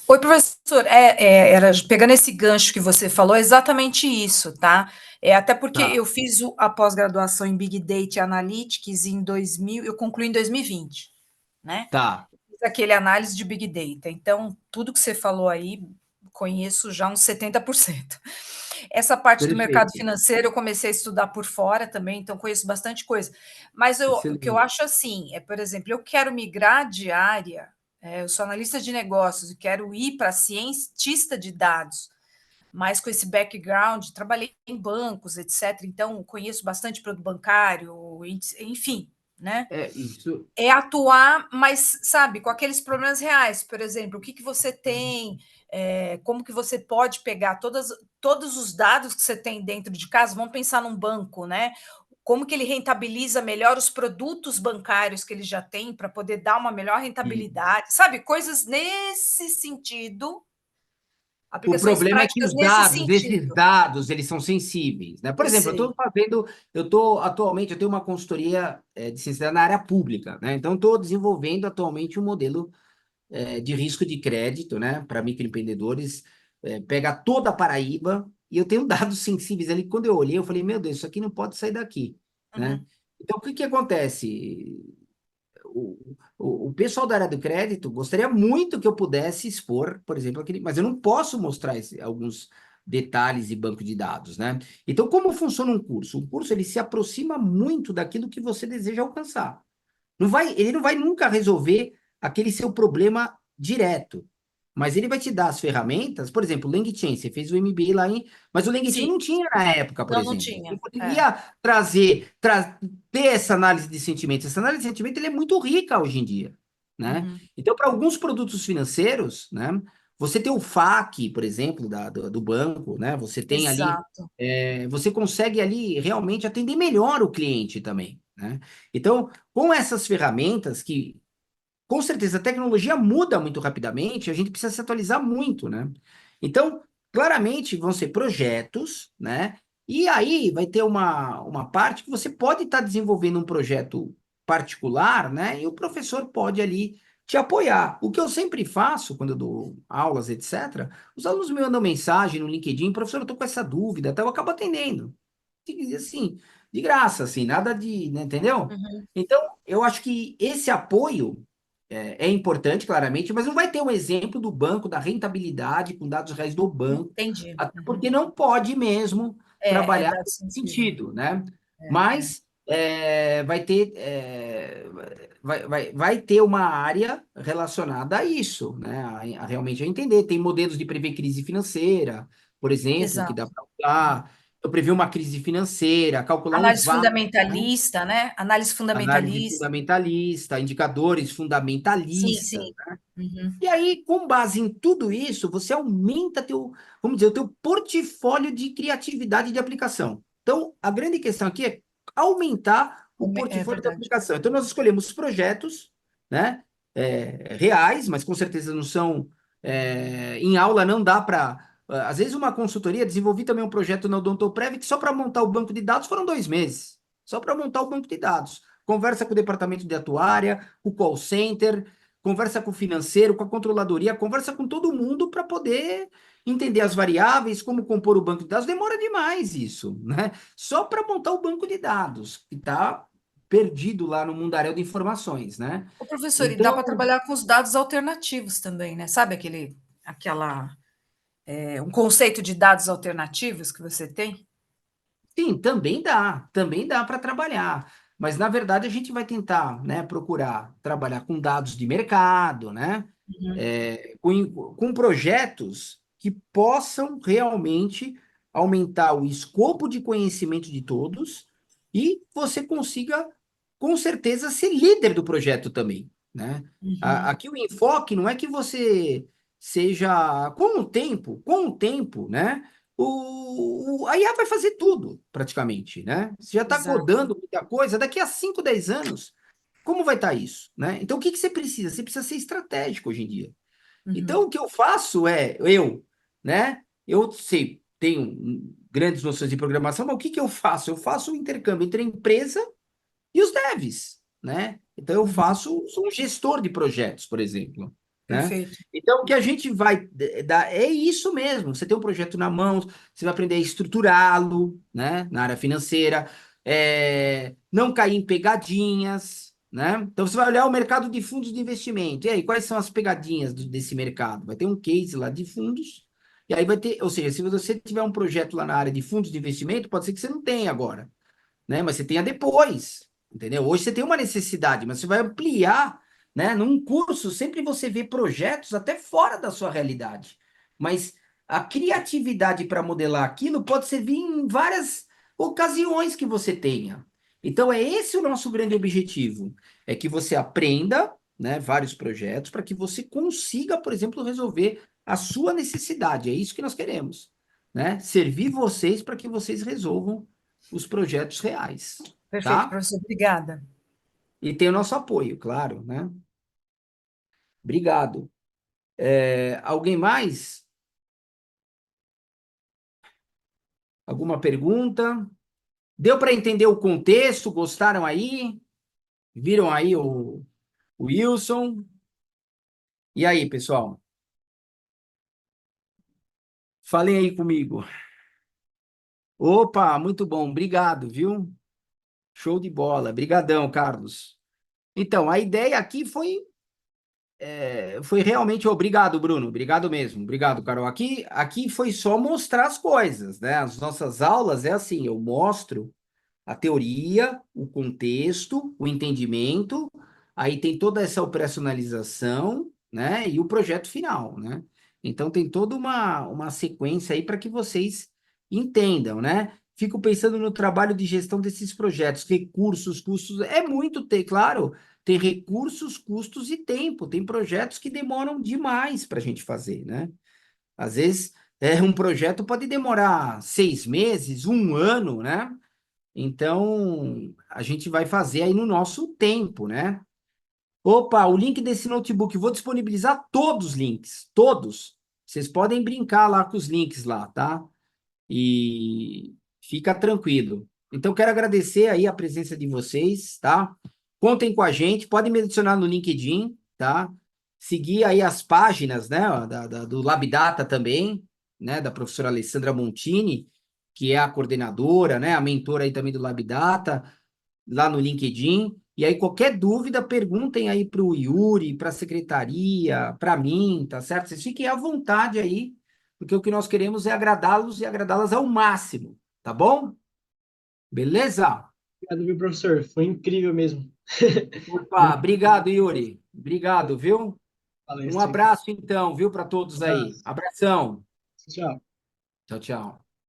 Oi, professor. Era pegando esse gancho que você falou, é exatamente isso, tá? Até porque Tá, eu fiz a pós-graduação em Big Data e Analytics em 2000, eu concluí em 2020, né? tá. Fiz aquele análise de Big Data. Então, tudo que você falou aí, conheço já uns 70%. Essa parte do mercado Perfeito. financeiro eu comecei a estudar por fora também, então conheço bastante coisa. Mas o que eu Excelente. acho assim, por exemplo, eu quero migrar de área, eu sou analista de negócios e quero ir para cientista de dados, mas com esse background, trabalhei em bancos, etc. Então, conheço bastante produto bancário, enfim, né? Isso. É atuar, mas, sabe, com aqueles problemas reais. Por exemplo, o que você tem, como que você pode pegar todos os dados que você tem dentro de casa, vamos pensar num banco, né? Como que ele rentabiliza melhor os produtos bancários que ele já tem para poder dar uma melhor rentabilidade, sabe? Coisas nesse sentido, O aplicações problema é que práticas os nesse dados, esses sentido. dados, eles são sensíveis, né? Por Eu exemplo, sei. atualmente, eu tenho uma consultoria de ciência na área pública, né? Então, estou desenvolvendo atualmente um modelo de risco de crédito, né? Para microempreendedores, pega toda a Paraíba, e eu tenho dados sensíveis ali. Quando eu olhei, eu falei, meu Deus, isso aqui não pode sair daqui, né? Uhum. Então, o que que acontece? O pessoal da área do crédito gostaria muito que eu pudesse expor, por exemplo, aquele, mas eu não posso mostrar alguns detalhes e banco de dados, né? Então, como funciona um curso? Um curso, ele se aproxima muito daquilo que você deseja alcançar. Ele não vai nunca resolver aquele seu problema direto, mas ele vai te dar as ferramentas, por exemplo, o LangChain, você fez o MBA lá em... Mas o LangChain Sim, não tinha na época, por não, não exemplo. Você tinha. poderia ter essa análise de sentimentos. Essa análise de sentimento ele é muito rica hoje em dia, né? Uhum. Então, para alguns produtos financeiros, né? Você tem o FAQ, por exemplo, do banco, né? Você tem ali... Exato. você consegue ali realmente atender melhor o cliente também, né? Então, com essas ferramentas que com certeza, a tecnologia muda muito rapidamente, a gente precisa se atualizar muito, né? Então, claramente, vão ser projetos, né? E aí vai ter uma parte que você pode estar desenvolvendo um projeto particular, né? E o professor pode ali te apoiar. O que eu sempre faço quando eu dou aulas, etc., os alunos me mandam mensagem no LinkedIn, professor, eu estou com essa dúvida, até eu acabo atendendo. Assim, de graça, assim, nada de, né, entendeu? Uhum. Então, eu acho que esse apoio é importante, claramente, mas não vai ter um exemplo do banco, da rentabilidade com dados reais do banco, Entendi. até Uhum. porque não pode mesmo É trabalhar dado nesse sensível. sentido, né? É. Mas vai ter, vai ter uma área relacionada a isso, né? Realmente a entender. Tem modelos de prever crise financeira, por exemplo, que dá Exato. para usar. Eu prever uma crise financeira, calcular um Análise VAR, né? fundamentalista, né? Análise Análise fundamentalista. fundamentalista, indicadores Sim, sim. fundamentalistas. Uhum. E aí, com base em tudo isso, você aumenta vamos dizer, o teu portfólio de criatividade de aplicação. Então, a grande questão aqui é aumentar o É portfólio de verdade. aplicação. Então, nós escolhemos projetos, né, reais, mas com certeza não são, em aula não dá para... Às vezes uma consultoria, desenvolvi também um projeto na Odontoprev que só para montar o banco de dados foram 2 meses. Só para montar o banco de dados. Conversa com o departamento de atuária, o call center, conversa com o financeiro, com a controladoria, conversa com todo mundo para poder entender as variáveis, como compor o banco de dados. Demora demais isso, né? Só para montar o banco de dados, que está perdido lá no mundaréu de informações, né? O professor, e dá Então, para trabalhar com os dados alternativos também, né? Sabe um conceito de dados alternativos que você tem? sim, também dá para trabalhar. Mas, na verdade, a gente vai tentar, né, procurar trabalhar com dados de mercado, né? Uhum. Com projetos que possam realmente aumentar o escopo de conhecimento de todos e você consiga, com certeza, ser líder do projeto também, né? Uhum. Aqui o enfoque não é que você seja, com o tempo, né? A IA vai fazer tudo, praticamente, né? Você já está Exato. codando muita coisa, daqui a 5, 10 anos, como vai estar isso, né? Então, o que que você precisa? Você precisa ser estratégico hoje em dia. Então, Uhum. o que eu faço né? Eu sei, tenho grandes noções de programação, mas o que que eu faço? Eu faço o intercâmbio entre a empresa e os devs, né? Então, eu Uhum. sou um gestor de projetos, por exemplo, né? Perfeito. Então, o que a gente vai dar é isso mesmo. Você tem um projeto na mão, você vai aprender a estruturá-lo, né? Na área financeira, não cair em pegadinhas, né? Então, você vai olhar o mercado de fundos de investimento. E aí, quais são as pegadinhas desse mercado? Vai ter um case lá de fundos, e aí vai ter, ou seja, se você tiver um projeto lá na área de fundos de investimento, pode ser que você não tenha agora, né? Mas você tenha depois, entendeu? Hoje você tem uma necessidade, mas você vai ampliar, né? Num curso, sempre você vê projetos até fora da sua realidade. Mas a criatividade para modelar aquilo pode servir em várias ocasiões que você tenha. Então, é esse o nosso grande objetivo, é que você aprenda, né, vários projetos para que você consiga, por exemplo, resolver a sua necessidade. É isso que nós queremos, né? Servir vocês para que vocês resolvam os projetos reais, Perfeito, tá? professor. Obrigada. E tem o nosso apoio, claro, né? Obrigado. Alguém mais? Alguma pergunta? Deu para entender o contexto? Gostaram aí? Viram aí o Wilson? E aí, pessoal? Falem aí comigo. Opa, muito bom, obrigado, viu? Show de bola, brigadão, Carlos. Então, a ideia aqui foi realmente, obrigado, Bruno, obrigado mesmo, obrigado, Carol. Aqui foi só mostrar as coisas, né? As nossas aulas é assim, eu mostro a teoria, o contexto, o entendimento, aí tem toda essa operacionalização, né? E o projeto final, né? Então tem toda uma sequência aí para que vocês entendam, né? Fico pensando no trabalho de gestão desses projetos, recursos, custos, é muito ter, claro, tem recursos, custos e tempo. Tem projetos que demoram demais para a gente fazer, né? Às vezes, um projeto pode demorar 6 meses, um ano, né? Então, a gente vai fazer aí no nosso tempo, né? Opa, o link desse notebook, vou disponibilizar todos os links, todos. Vocês podem brincar lá com os links lá, tá? E fica tranquilo. Então, quero agradecer aí a presença de vocês, tá? Contem com a gente, podem me adicionar no LinkedIn, tá? Seguir aí as páginas, né, do Labdata também, né, da professora Alessandra Montini, que é a coordenadora, né, a mentora aí também do Labdata, lá no LinkedIn. E aí, qualquer dúvida, perguntem aí para o Yuri, para a secretaria, para mim, tá certo? Vocês fiquem à vontade aí, porque o que nós queremos é agradá-los e agradá-las ao máximo, tá bom? Beleza? Obrigado, meu professor. Foi incrível mesmo. Opa, Muito obrigado, Yuri. Obrigado, viu? Um palestra. abraço, então, viu, para todos Um aí. abraço. Abração. Tchau. Tchau, tchau.